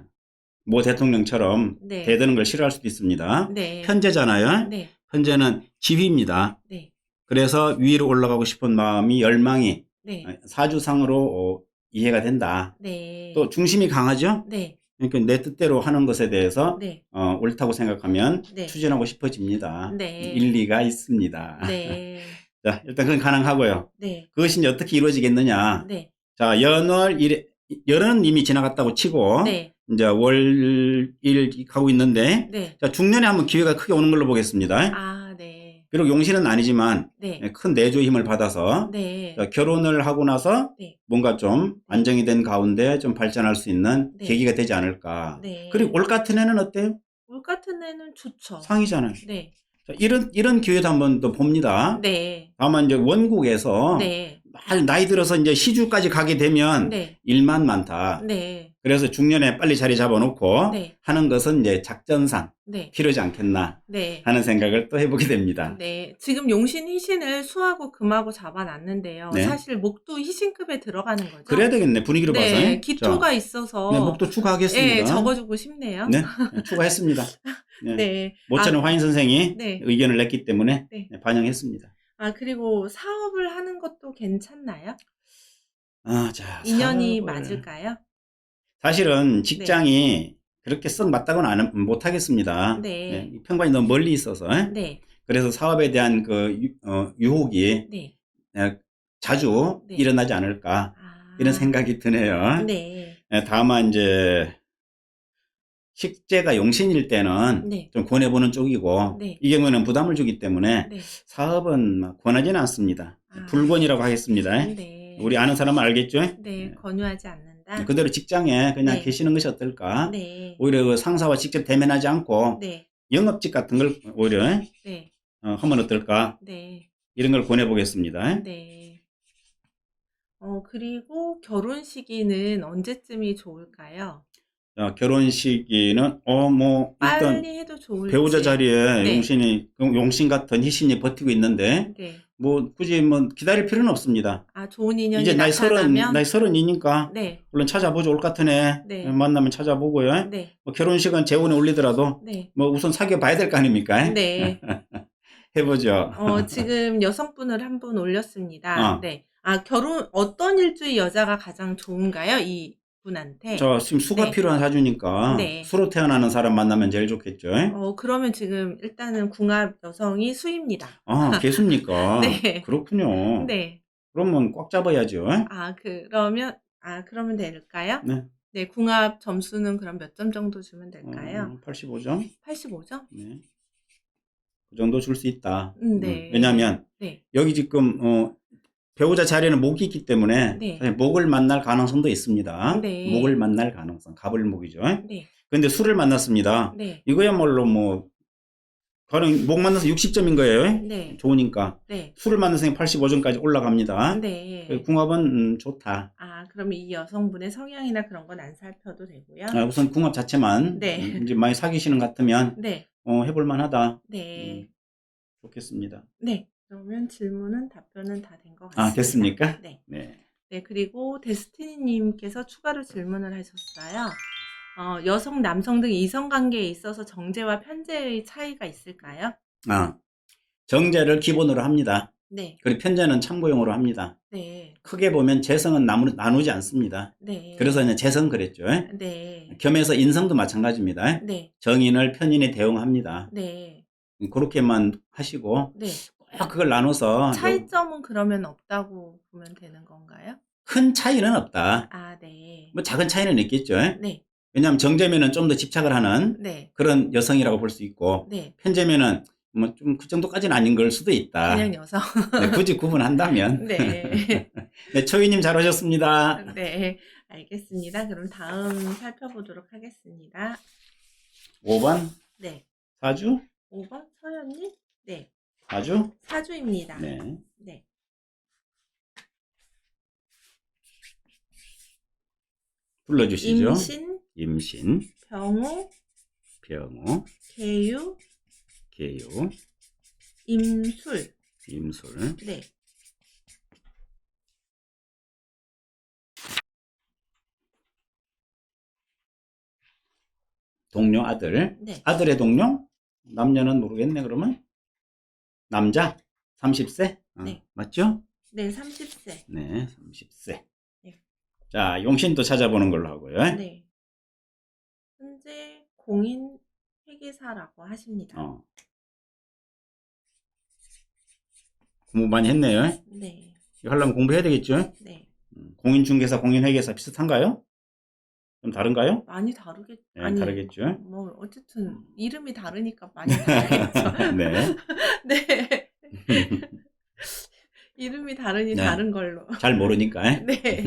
모 대통령처럼 네. 대드는 걸 싫어할 수도 있습니다. 네. 편재잖아요. 네. 편재는 지휘입니다. 네. 그래서 위로 올라가고 싶은 마음이, 열망이 네. 사주상으로 이해가 된다. 네. 또 중심이 강하죠. 네. 그러니까 내 뜻대로 하는 것에 대해서 네. 옳다고 생각하면 네. 추진하고 싶어집니다. 네. 일리가 있습니다. 네. 자, 일단 그건 가능하고요. 네. 그것이 이제 어떻게 이루어지겠느냐. 네. 자, 열은 이미 지나갔다고 치고, 네. 이제 월, 일 가고 있는데, 네. 자, 중년에 한번 기회가 크게 오는 걸로 보겠습니다. 아, 네. 비록 용신은 아니지만, 네. 큰 내조의 힘을 받아서, 네. 자, 결혼을 하고 나서, 네. 뭔가 좀 안정이 된 가운데 좀 발전할 수 있는 네. 계기가 되지 않을까. 네. 그리고 올 같은 해는 어때요? 올 같은 애는 좋죠. 상이잖아요. 네. 자, 이런 기회도 한번 또 봅니다. 네. 다만 이제 원국에서, 네. 나이 들어서 이제 시주까지 가게 되면, 네. 일만 많다. 네. 그래서 중년에 빨리 자리 잡아놓고 네. 하는 것은 이제 작전상 네. 필요하지 않겠나 네. 하는 생각을 또 해보게 됩니다. 네. 지금 용신 희신을 수하고 금하고 잡아놨는데요. 네. 사실 목도 희신급에 들어가는 거죠. 그래야 되겠네. 분위기로 네. 봐서. 기토가 자, 있어서. 네, 목도 추가하겠습니다. 네. 적어주고 싶네요. 네, 추가했습니다. 네. 네. 모처럼 화인 선생이 네. 의견을 냈기 때문에 네. 반영했습니다. 그리고 사업을 하는 것도 괜찮나요? 자, 인연이 사업을- 맞을까요? 사실은 직장이 그렇게 썩 맞다고는 못하겠습니다. 네. 평관이 너무 멀리 있어서. 네. 그래서 사업에 대한 그 유혹이 네. 자주 네. 일어나지 않을까 이런 생각이 드네요. 네. 다만 이제 식재가 용신일 때는 네. 좀 권해보는 쪽이고, 네. 이 경우에는 부담을 주기 때문에 네. 사업은 막 권하지는 않습니다. 불권이라고 하겠습니다. 네. 우리 아는 사람은 알겠죠? 네. 권유하지 않는다. 그대로 직장에 그냥 네. 계시는 것이 어떨까? 네. 오히려 그 상사와 직접 대면하지 않고 네. 영업직 같은 걸 오히려 네. 하면 어떨까? 네. 이런 걸 권해보겠습니다. 네. 그리고 결혼 시기는 언제쯤이 좋을까요? 자, 결혼 시기는 뭐 일단 빨리 해도 좋을지. 배우자 자리에 네. 용신 같은 희신이 버티고 있는데 네. 뭐 굳이 뭐 기다릴 필요는 없습니다. 좋은 인연이 이제 나이 나타나면. 서른이니까 네. 물론 찾아보죠. 올 같은 애 네. 만나면 찾아보고요. 네. 뭐 결혼식은 재혼에 올리더라도 네. 뭐 우선 사귀어 봐야 될 거 아닙니까? 네. 해보죠. 지금 여성분을 한 분 올렸습니다. 네. 어떤 일주의 여자가 가장 좋은가요? 이 분한테. 저 지금 수가 네. 필요한 사주니까 네. 수로 태어나는 사람 만나면 제일 좋겠죠. 그러면 지금 일단은 궁합 여성이 수입니다. 아, 개수입니까? 네. 그렇군요. 네. 그러면 꽉 잡아야죠. 그러면 될까요? 네. 네, 궁합 점수는 그럼 몇 점 정도 주면 될까요? 85점? 85점? 네. 그 정도 줄 수 있다. 네. 왜냐하면 네. 여기 지금 배우자 자리에는 목이 있기 때문에 네. 사실 목을 만날 가능성도 있습니다. 네. 목을 만날 가능성, 갑을목이죠. 네. 그런데 수를 만났습니다. 네. 이거야말로 목 만나서 60점인 거예요. 네. 좋으니까. 네. 수를 만나서 85점까지 올라갑니다. 네. 궁합은 좋다. 그럼 이 여성분의 성향이나 그런 건 안 살펴도 되고요. 우선 궁합 자체만 네. 이제 많이 사귀시는 것 같으면 네. 해볼 만하다. 네. 좋겠습니다. 네. 그러면 답변은 다 된 것 같습니다. 됐습니까? 네. 네. 네, 그리고 데스티니님께서 추가로 질문을 하셨어요. 여성, 남성 등 이성관계에 있어서 정제와 편제의 차이가 있을까요? 정제를 기본으로 합니다. 네. 그리고 편제는 참고용으로 합니다. 네. 크게 보면 재성은 나누지 않습니다. 네. 그래서 이제 재성 그랬죠. 네. 겸해서 인성도 마찬가지입니다. 네. 정인을 편인에 대응합니다. 네. 그렇게만 하시고 네. 꼭 그걸 나눠서 차이점은 그러면 없다고 보면 되는 건가요? 큰 차이는 없다. 네. 뭐 작은 차이는 있겠죠. 네. 왜냐하면 정제면은 좀 더 집착을 하는 네. 그런 여성이라고 볼 수 있고 네. 편제면은 뭐 좀 그 정도까지는 아닌 걸 수도 있다. 그냥 여성. 네, 굳이 구분한다면. 네. 네, 초이님 잘 오셨습니다. 네, 알겠습니다. 그럼 다음 살펴보도록 하겠습니다. 5번 네. 사주? 5번 서연님? 네. 사주? 사주입니다. 네. 네. 불러주시죠. 임신, 병호, 계유, 임술. 네. 동료 아들. 네. 아들의 동료? 남녀는 모르겠네, 그러면. 남자? 30세? 네. 맞죠? 네, 30세. 네, 30세. 네. 자, 용신도 찾아보는 걸로 하고요. 네. 현재 공인 회계사라고 하십니다. 공부 많이 했네요. 네. 이거 하려면 공부해야 되겠죠? 네. 공인중개사, 공인회계사 비슷한가요? 좀 다른가요? 많이 다르겠죠. 네, 다르겠죠. 뭐 어쨌든 이름이 다르니까 많이 다르겠죠. 네. 네. 이름이 다르니 네. 다른 걸로. 잘 모르니까. 네.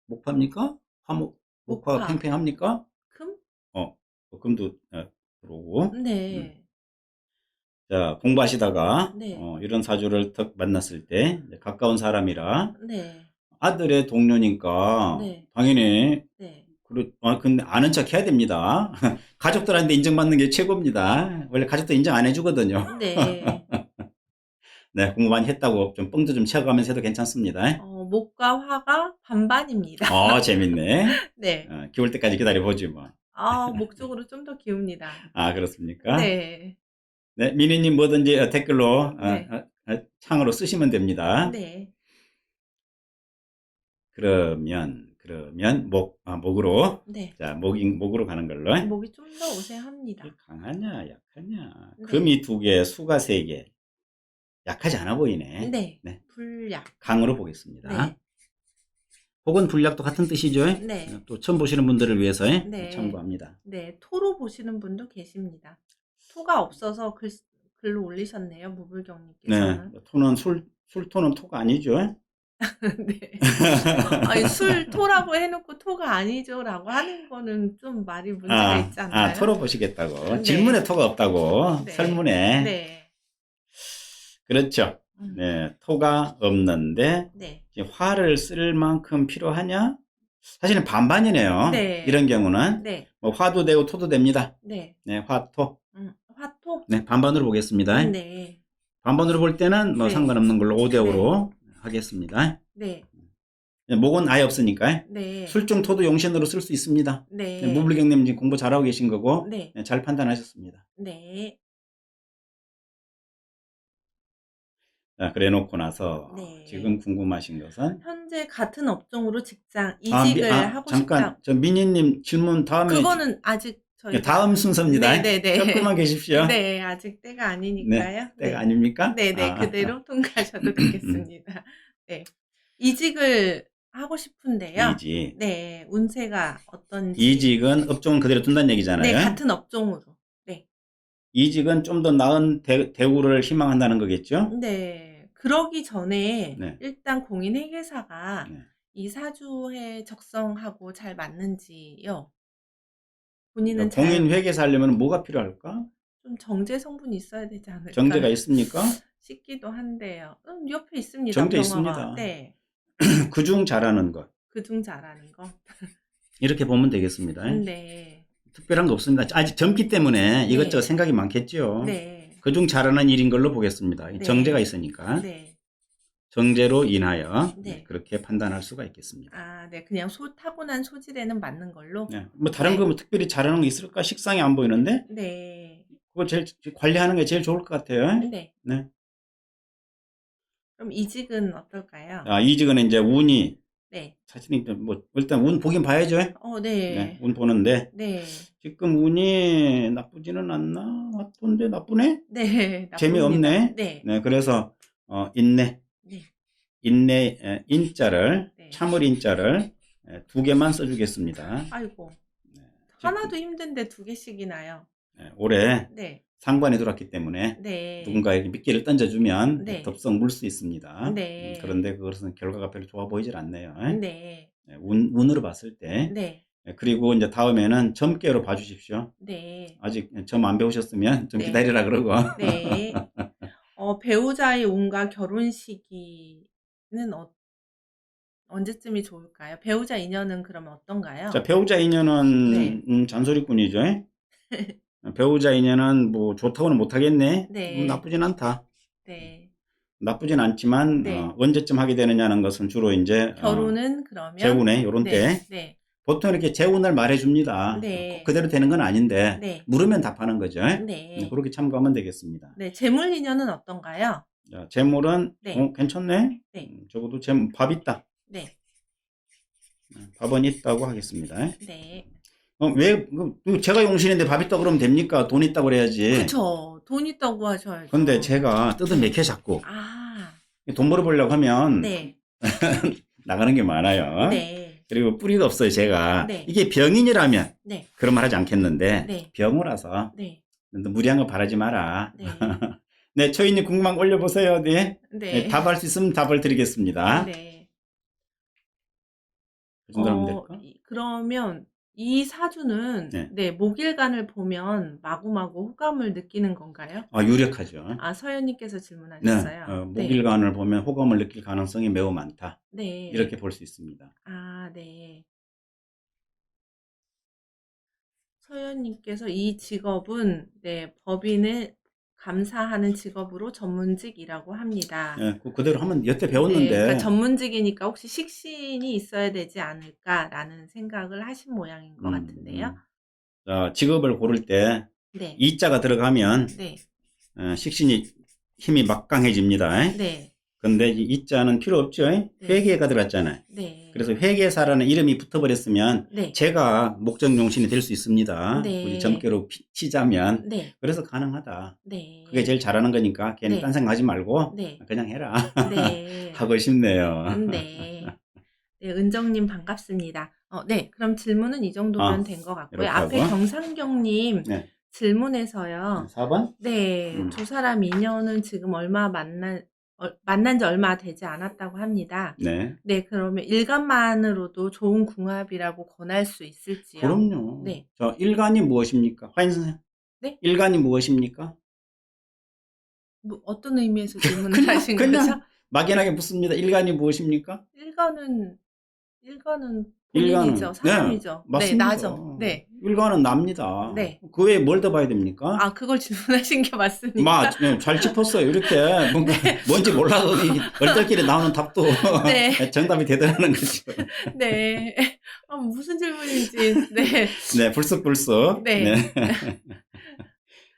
목화입니까? 목화가 팽팽합니까? 금? 금도 들어오고. 네. 자, 공부하시다가 네. 이런 사주를 딱 만났을 때 가까운 사람이라 네. 아들의 동료니까 네. 당연히 네. 근데 아는 척 해야 됩니다. 가족들한테 인정받는 게 최고입니다. 원래 가족들 인정 안 해주거든요. 네. 네, 공부 많이 했다고 좀 뻥도 좀 채워가면서 해도 괜찮습니다. 목과 화가 반반입니다. 재밌네. 네. 기울 때까지 기다려보지 뭐. 목 쪽으로 좀 더 기웁니다. 그렇습니까? 네. 네, 미니님 뭐든지 댓글로 네. 창으로 쓰시면 됩니다. 네. 그러면 목으로. 네. 자, 목으로 가는 걸로. 목이 좀 더 우세합니다. 강하냐, 약하냐. 네. 금이 2개, 수가 3개. 약하지 않아 보이네. 네. 네. 불약. 강으로 보겠습니다. 네. 혹은 불약도 같은 뜻이죠. 네. 또 처음 보시는 분들을 위해서 네. 참고합니다. 네. 토로 보시는 분도 계십니다. 토가 없어서 글로 올리셨네요. 무불경님께서는. 네. 토는 술토는 토가 아니죠. 네. 아니, 술토라고 해놓고 토가 아니죠라고 하는 거는 좀 말이 문제가 있지 않나요? 토로 보시겠다고. 네. 질문에 토가 없다고. 네. 설문에. 네. 그렇죠. 네. 토가 없는데 네. 화를 쓸 만큼 필요하냐? 사실은 반반이네요. 네. 이런 경우는. 네. 화도 되고 토도 됩니다. 네. 네, 화토. 화토? 네, 반반으로 보겠습니다. 네. 반반으로 볼 때는 뭐 네. 상관없는 걸로 5대5로 하겠습니다. 네. 목은 아예 없으니까. 네. 술중 토도 용신으로 쓸 수 있습니다. 네. 무불경님 지금 공부 잘하고 계신 거고. 네. 잘 판단하셨습니다. 네. 자, 그래 놓고 나서 네. 지금 궁금하신 것은 현재 같은 업종으로 직장 이직을 하고 잠깐 싶다. 저 미니님 질문 다음에 그거는 아직 저희가 다음 순서입니다. 네네네. 조금만 계십시오. 네, 아직 때가 네, 아니니까요. 때가 아닙니까? 네네, 그대로 통과하셔도 되겠습니다. 네. 이직을 하고 싶은데요. 이직. 네, 운세가 어떤지. 이직은 업종은 그대로 둔다는 얘기잖아요. 네, 같은 업종으로. 네. 이직은 좀 더 나은 대우를 희망한다는 거겠죠? 네. 그러기 전에 네. 일단 공인회계사가 네. 이 사주에 적성하고 잘 맞는지요. 본인은 공인 회계사 하려면 뭐가 필요할까? 좀 정제 성분이 있어야 되지 않을까 정제가 있습니까? 싶기도 한데요. 옆에 있습니다. 정제 병화가. 있습니다. 네. 그중 잘하는 것. 그중 잘하는 거. 이렇게 보면 되겠습니다. 네. 특별한 거 없습니다. 아직 젊기 때문에 이것저것 네. 생각이 많겠죠. 네. 그중 잘하는 일인 걸로 보겠습니다. 네. 정제가 있으니까. 네. 정제로 인하여 네. 그렇게 판단할 수가 있겠습니다. 아, 네. 그냥 타고난 소질에는 맞는 걸로. 네. 뭐 다른 네. 거 뭐 특별히 잘하는 거 있을까? 식상이 안 보이는데? 네. 그거 제일 관리하는 게 제일 좋을 것 같아요. 네. 네. 그럼 이직은 어떨까요? 이직은 이제 운이 네. 사실은 뭐 일단 운 보긴 봐야죠. 네. 네, 운 보는데 네. 지금 운이 나쁘지는 않나? 나쁜데 나쁘네? 네. 재미없네. 나쁩니다. 네. 네, 그래서 인내, 네. 인내 인자를 네. 참을 인자를 2개만 써주겠습니다. 아이고. 네, 하나도 힘든데 2개씩이나요. 올해 네. 상관이 들어왔기 때문에 네. 누군가에게 미끼를 던져주면 네. 덥석 물 수 있습니다. 네. 그런데 그것은 결과가 별로 좋아 보이질 않네요. 네. 운으로 봤을 때. 네. 그리고 이제 다음에는 점괘로 봐주십시오. 네. 아직 점 안 배우셨으면 좀 네. 기다리라 그러고. 네. 배우자의 운과 결혼 시기는 언제쯤이 좋을까요? 배우자 인연은 그러면 어떤가요? 자, 배우자 인연은 네. 잔소리꾼이죠. 배우자 인연은 뭐 좋다고는 못하겠네. 네. 나쁘진 않다. 네. 나쁘진 않지만 네. 언제쯤 하게 되느냐는 것은 주로 이제 결혼은 그러면 재운에 요런 네. 때 네. 보통 이렇게 재운을 말해줍니다. 네. 꼭 그대로 되는 건 아닌데 네. 물으면 답하는 거죠. 네. 그렇게 참고하면 되겠습니다. 네. 재물 인연은 어떤가요? 자, 재물은 네. 괜찮네. 네. 적어도 밥 있다. 네. 밥은 있다고 하겠습니다. 네. 왜 제가 용신인데 밥 있다고 그러면 됩니까? 돈 있다고 그래야지. 그렇죠. 돈 있다고 하셔야죠. 근데 제가 뜯은 맥혀 자꾸 아. 돈 벌어보려고 하면 네. 나가는 게 많아요. 네. 그리고 뿌리가 없어요, 제가. 네. 이게 병인이라면 네. 그런 말 하지 않겠는데 네. 병으라서 네. 무리한 거 바라지 마라. 네. 네, 초이님 궁금한 거 올려보세요. 네. 네. 답할 수 있으면 답을 드리겠습니다. 네. 그 정도 하면 될까? 그러면 이 사주는 네. 목일간을 보면 마구마구 호감을 느끼는 건가요? 유력하죠. 서현님께서 질문하셨어요. 네. 목일간을 보면 호감을 느낄 가능성이 매우 많다. 네. 이렇게 볼 수 있습니다. 네. 서현님께서 이 직업은 법인을 감사하는 직업으로 전문직이라고 합니다. 네, 그대로 하면 여태 네, 배웠는데. 그러니까 전문직이니까 혹시 식신이 있어야 되지 않을까라는 생각을 하신 모양인 것 같은데요. 자, 직업을 고를 때 네. 이자가 들어가면 네. 식신이 힘이 막강해집니다. 네. 근데 이 이자는 필요 없죠. 네. 회계가 들어갔잖아요. 네. 그래서 회계사라는 이름이 붙어버렸으면 네. 제가 목적용신이 될 수 있습니다. 네. 굳이 점괘로 치자면. 네. 그래서 가능하다. 네. 그게 제일 잘하는 거니까 괜히 네. 딴 생각하지 말고 네. 그냥 해라. 네. 하고 싶네요. 네. 네, 은정님 반갑습니다. 네, 그럼 질문은 이 정도면 된 것 같고요. 이렇게 앞에 하고. 경상경님 네. 질문에서요. 4번? 네, 두 사람 인연은 지금 만난 지 얼마 되지 않았다고 합니다. 네. 네, 그러면 일간만으로도 좋은 궁합이라고 권할 수 있을지요? 그럼요. 네. 저 일간이 무엇입니까? 화인 선생님. 네? 일간이 무엇입니까? 어떤 의미에서 질문을 하신 거죠? 그냥 막연하게 묻습니다. 일간이 무엇입니까? 일간은 본인이죠. 사람이죠. 네, 맞습니다. 나죠. 네. 일간은 납니다. 네. 그 외에 뭘 더 봐야 됩니까? 그걸 질문하신 게 맞습니까? 잘 짚었어요. 이렇게 뭔지 몰라도 이 얼떨결에 나오는 답도 네. 정답이 되더라는 거죠. 네. 무슨 질문인지. 네. 네, 불쑥불쑥. 네.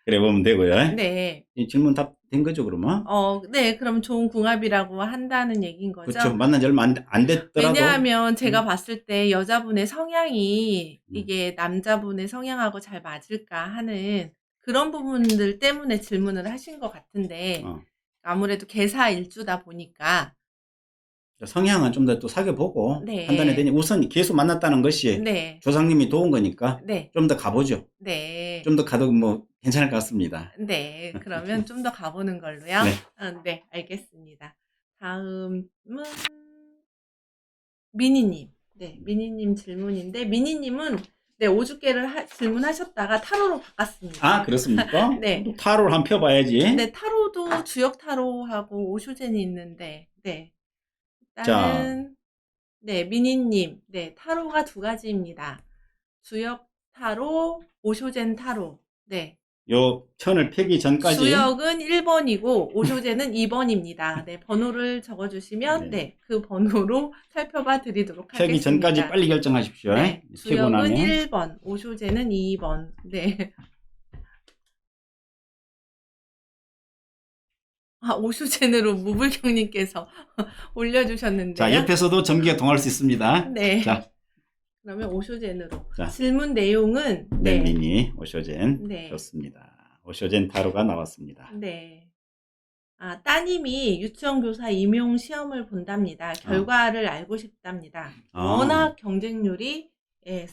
그래 보면 되고요. 네. 이 질문 답 된 거죠, 그러면? 네, 그럼 좋은 궁합이라고 한다는 얘기인 거죠. 그렇죠. 만난 지 얼마 안 됐더라도. 왜냐하면 제가 봤을 때 여자분의 성향이 음. 이게 남자분의 성향하고 잘 맞을까 하는 그런 부분들 때문에 질문을 하신 것 같은데, 아무래도 개사일주다 보니까. 성향은 좀 더 또 사귀어보고 네. 판단이 되니 우선 계속 만났다는 것이 네. 조상님이 도운 거니까 네. 좀 더 가보죠. 네. 좀 더 가도 뭐 괜찮을 것 같습니다. 네. 그러면 좀 더 가보는 걸로요. 네. 네, 알겠습니다. 다음은 미니님. 네, 미니님 질문인데, 미니님은 네, 오죽계를 질문하셨다가 타로로 바꿨습니다. 아, 그렇습니까? 네. 또 타로를 한번 펴봐야지. 네, 타로도 주역 타로하고 오쇼젠이 있는데, 네. 자. 일단은, 네, 미니님. 네, 타로가 두 가지입니다. 주역 타로, 오쇼젠 타로. 네. 요 편을 펴기 전까지. 주역은 1번이고, 오쇼젠은 2번입니다. 네, 번호를 적어주시면, 네, 그 번호로 살펴봐 드리도록 하겠습니다. 펴기 전까지 빨리 결정하십시오. 네, 펴고 주역은 나면. 1번, 오쇼젠은 2번. 네. 아, 오쇼젠으로 무불경님께서 올려주셨는데요. 자, 옆에서도 전기가 통할 수 있습니다. 네. 자. 그러면 오쇼젠으로. 자. 질문 내용은 네, 미니 오쇼젠. 네. 좋습니다. 오쇼젠 타로가 나왔습니다. 네. 아, 따님이 유치원 교사 임용 시험을 본답니다. 결과를 알고 싶답니다. 워낙 경쟁률이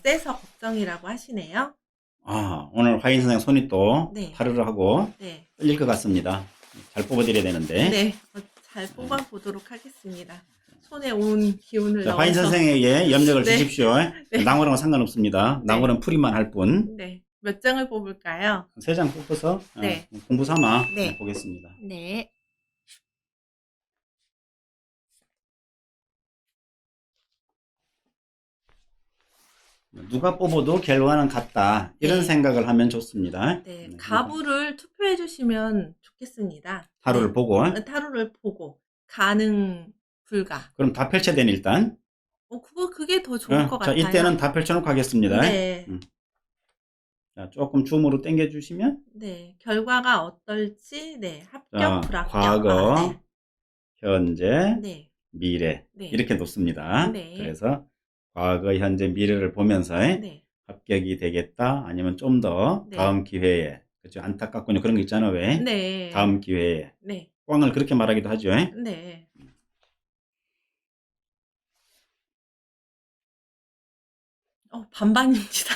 세서 걱정이라고 하시네요. 아, 오늘 화인 선생 손이 또 네. 타로를 하고 네. 떨릴 것 같습니다. 잘 뽑아드려야 되는데. 네. 잘 뽑아보도록 하겠습니다. 손에 온 기운을 자, 넣어서. 화인 선생에게 염력을 네. 주십시오. 네. 낭호랑은 상관없습니다. 네. 낭호는 풀이만 할 뿐. 네. 몇 장을 뽑을까요? 3장 뽑아서 네. 공부 삼아 네. 보겠습니다. 네. 누가 뽑아도 결과는 같다. 이런 네. 생각을 하면 좋습니다. 네. 가부를 투표해 주시면 좋겠습니다. 타로를 네. 보고. 타로를 보고 가능 불가. 그럼 다 펼쳐야 되는 일단. 그게 더 좋을 것 자, 같아요. 이때는 다 펼쳐놓고 하겠습니다. 네. 자, 조금 줌으로 당겨주시면. 네. 결과가 어떨지, 네. 합격, 자, 불합격. 과거, 네. 현재, 네. 미래. 네. 이렇게 놓습니다. 네. 그래서 과거, 현재, 미래를 보면서 네. 합격이 되겠다. 아니면 좀 더 네. 다음 기회에. 그렇죠. 안타깝군요. 그런 거 있잖아. 왜? 네. 다음 기회에. 네. 꽝을 그렇게 말하기도 하죠. 네. 반반입니다.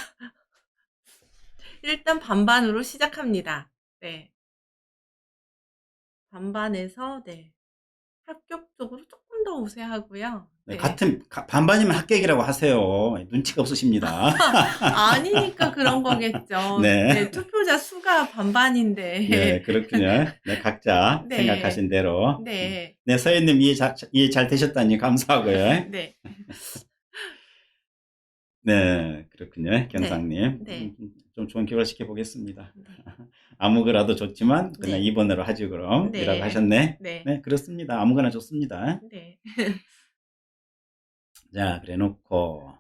일단 반반으로 시작합니다. 네. 반반에서, 네. 합격 쪽으로 조금 더 우세하고요. 네, 네. 반반이면 합격이라고 하세요. 눈치가 없으십니다. 아니니까 그런 거겠죠. 네. 네, 투표자 수가 반반인데. 네, 그렇군요. 네, 각자 네. 생각하신 대로. 네. 네, 서현님 이해 잘 되셨다니 감사하고요. 네. 네, 그렇군요. 경상님. 네. 좀 좋은 기회를 시켜보겠습니다. 네. 아무거라도 좋지만 그냥 네. 2번으로 하지 그럼. 네. 이라고 하셨네. 네. 네, 그렇습니다. 아무거나 좋습니다. 네. 자, 그래 놓고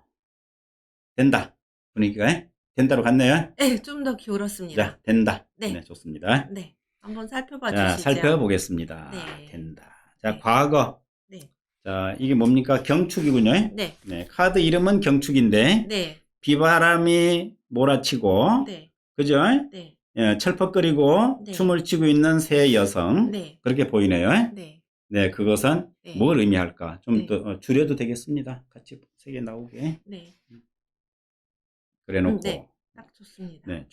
된다. 분위기가 된다로 갔네요. 네, 좀 더 기울었습니다. 자, 된다. 네. 네, 좋습니다. 네. 한번 살펴봐 자, 주시죠. 살펴보겠습니다. 네. 된다. 자, 네. 과거. 네. 자, 이게 뭡니까? 경축이군요. 네. 네, 카드 이름은 경축인데 네. 비바람이 몰아치고 네. 그죠? 네. 예, 철퍽거리고 네. 춤을 추고 있는 새 여성. 네. 그렇게 보이네요. 네. 네, 그것은 네. 뭘 의미할까? 좀 네. 더 줄여도 되겠습니다. 같이 세 개 나오게. 네. 그래 놓고. 네. 딱 좋습니다. 네,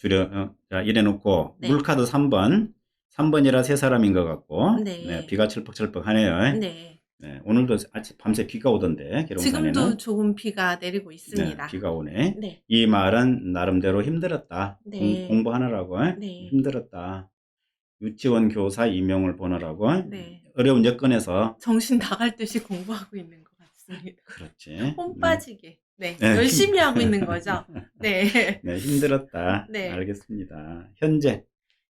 자, 이래 놓고 네. 물카드 3번. 3번이라 세 사람인 것 같고. 네. 네, 비가 철퍽철퍽 하네요. 네. 네, 오늘도 밤새 비가 오던데. 계룡산에는. 지금도 조금 비가 내리고 있습니다. 네, 비가 오네. 네. 이 말은 나름대로 힘들었다. 네. 공부하느라고 네. 힘들었다. 유치원 교사 임용을 보느라고 네. 어려운 여건에서. 정신 나갈 듯이 공부하고 있는 것 같습니다. 그렇지. 홈 빠지게. 네. 네. 열심히 하고 있는 거죠. 네. 네, 힘들었다. 네. 알겠습니다. 현재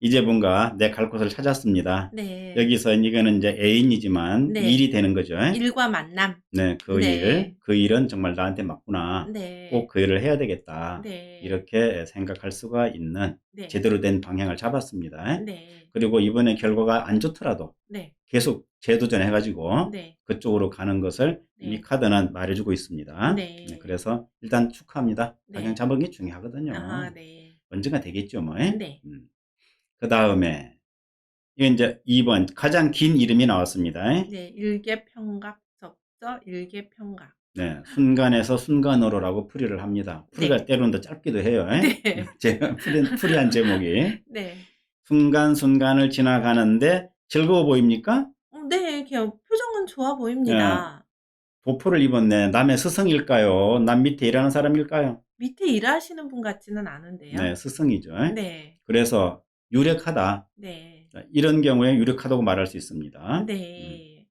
이제 뭔가 내 갈 곳을 찾았습니다. 네. 여기서 이거는 이제 애인이지만 네. 일이 되는 거죠. 일과 만남. 네, 그 네. 그 일은 정말 나한테 맞구나. 네. 꼭 그 일을 해야 되겠다. 네. 이렇게 생각할 수가 있는 네. 제대로 된 방향을 잡았습니다. 네. 그리고 이번에 결과가 안 좋더라도 네. 계속 재도전해가지고 네. 그쪽으로 가는 것을 네. 이 카드는 말해주고 있습니다. 네. 그래서 일단 축하합니다. 네. 방향 잡은 게 중요하거든요. 아, 네. 언젠가 되겠죠, 뭐. 네. 그 다음에 이게 이제 2번 가장 긴 이름이 나왔습니다. 네, 일개평각 적저 일개평각. 네, 순간에서 순간으로라고 풀이를 합니다. 풀이가 네. 때로는 더 짧기도 해요. 네. 제가 풀이한 제목이 네. 순간순간을 지나가는데 즐거워 보입니까? 네, 그냥 표정은 좋아 보입니다. 도포를 입었네. 남의 스승일까요? 남 밑에 일하는 사람일까요? 밑에 일하시는 분 같지는 않은데요. 네, 스승이죠. 네. 그래서 유력하다. 네. 이런 경우에 유력하다고 말할 수 있습니다. 네.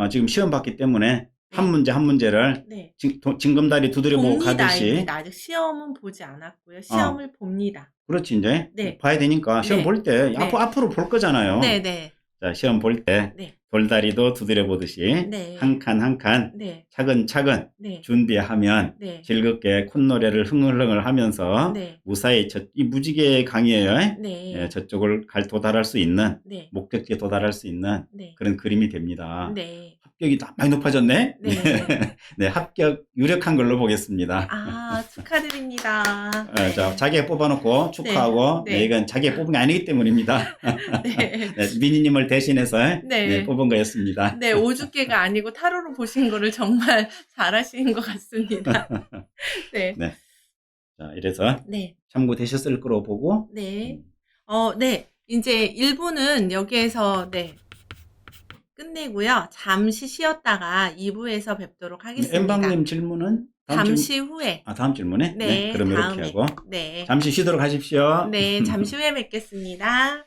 지금 시험 봤기 때문에 한 네. 문제 한 문제를 네. 징검다리 두드려보고 봅니다. 가듯이. 입니다. 아직 시험은 보지 않았고요. 시험을 봅니다. 그렇지, 이제. 네. 봐야 되니까. 시험 네. 볼 때, 네. 앞으로 볼 거잖아요. 네, 네. 자, 시험 볼 때, 네. 돌다리도 두드려보듯이, 네. 한 칸 한 칸, 네. 차근차근 네. 준비하면, 네. 즐겁게 콧노래를 흥얼흥얼 하면서, 네. 무사히 이 무지개 강이에요. 네. 예, 저쪽을 도달할 수 있는, 네. 목적지에 도달할 수 있는 네. 그런 그림이 됩니다. 네. 합격이 많이 높아졌네? 네. 네, 합격 유력한 걸로 보겠습니다. 아, 축하드립니다. 자, 자기가 뽑아놓고 축하하고, 네. 네, 이건 자기가 뽑은 게 아니기 때문입니다. 네. 네, 미니님을 대신해서 네. 네, 뽑은 거였습니다. 네, 오죽개가 아니고 타로로 보신 거를 정말 잘하신 것 같습니다. 네. 네. 자, 이래서 네. 참고되셨을 거로 보고. 네. 네. 이제 1부는 여기에서, 네. 끝내고요. 잠시 쉬었다가 2부에서 뵙도록 하겠습니다. 엠방님 질문은? 잠시 후에. 다음 질문에? 네. 그럼 다음에. 이렇게 하고. 네. 잠시 쉬도록 하십시오. 네. 잠시 후에 뵙겠습니다.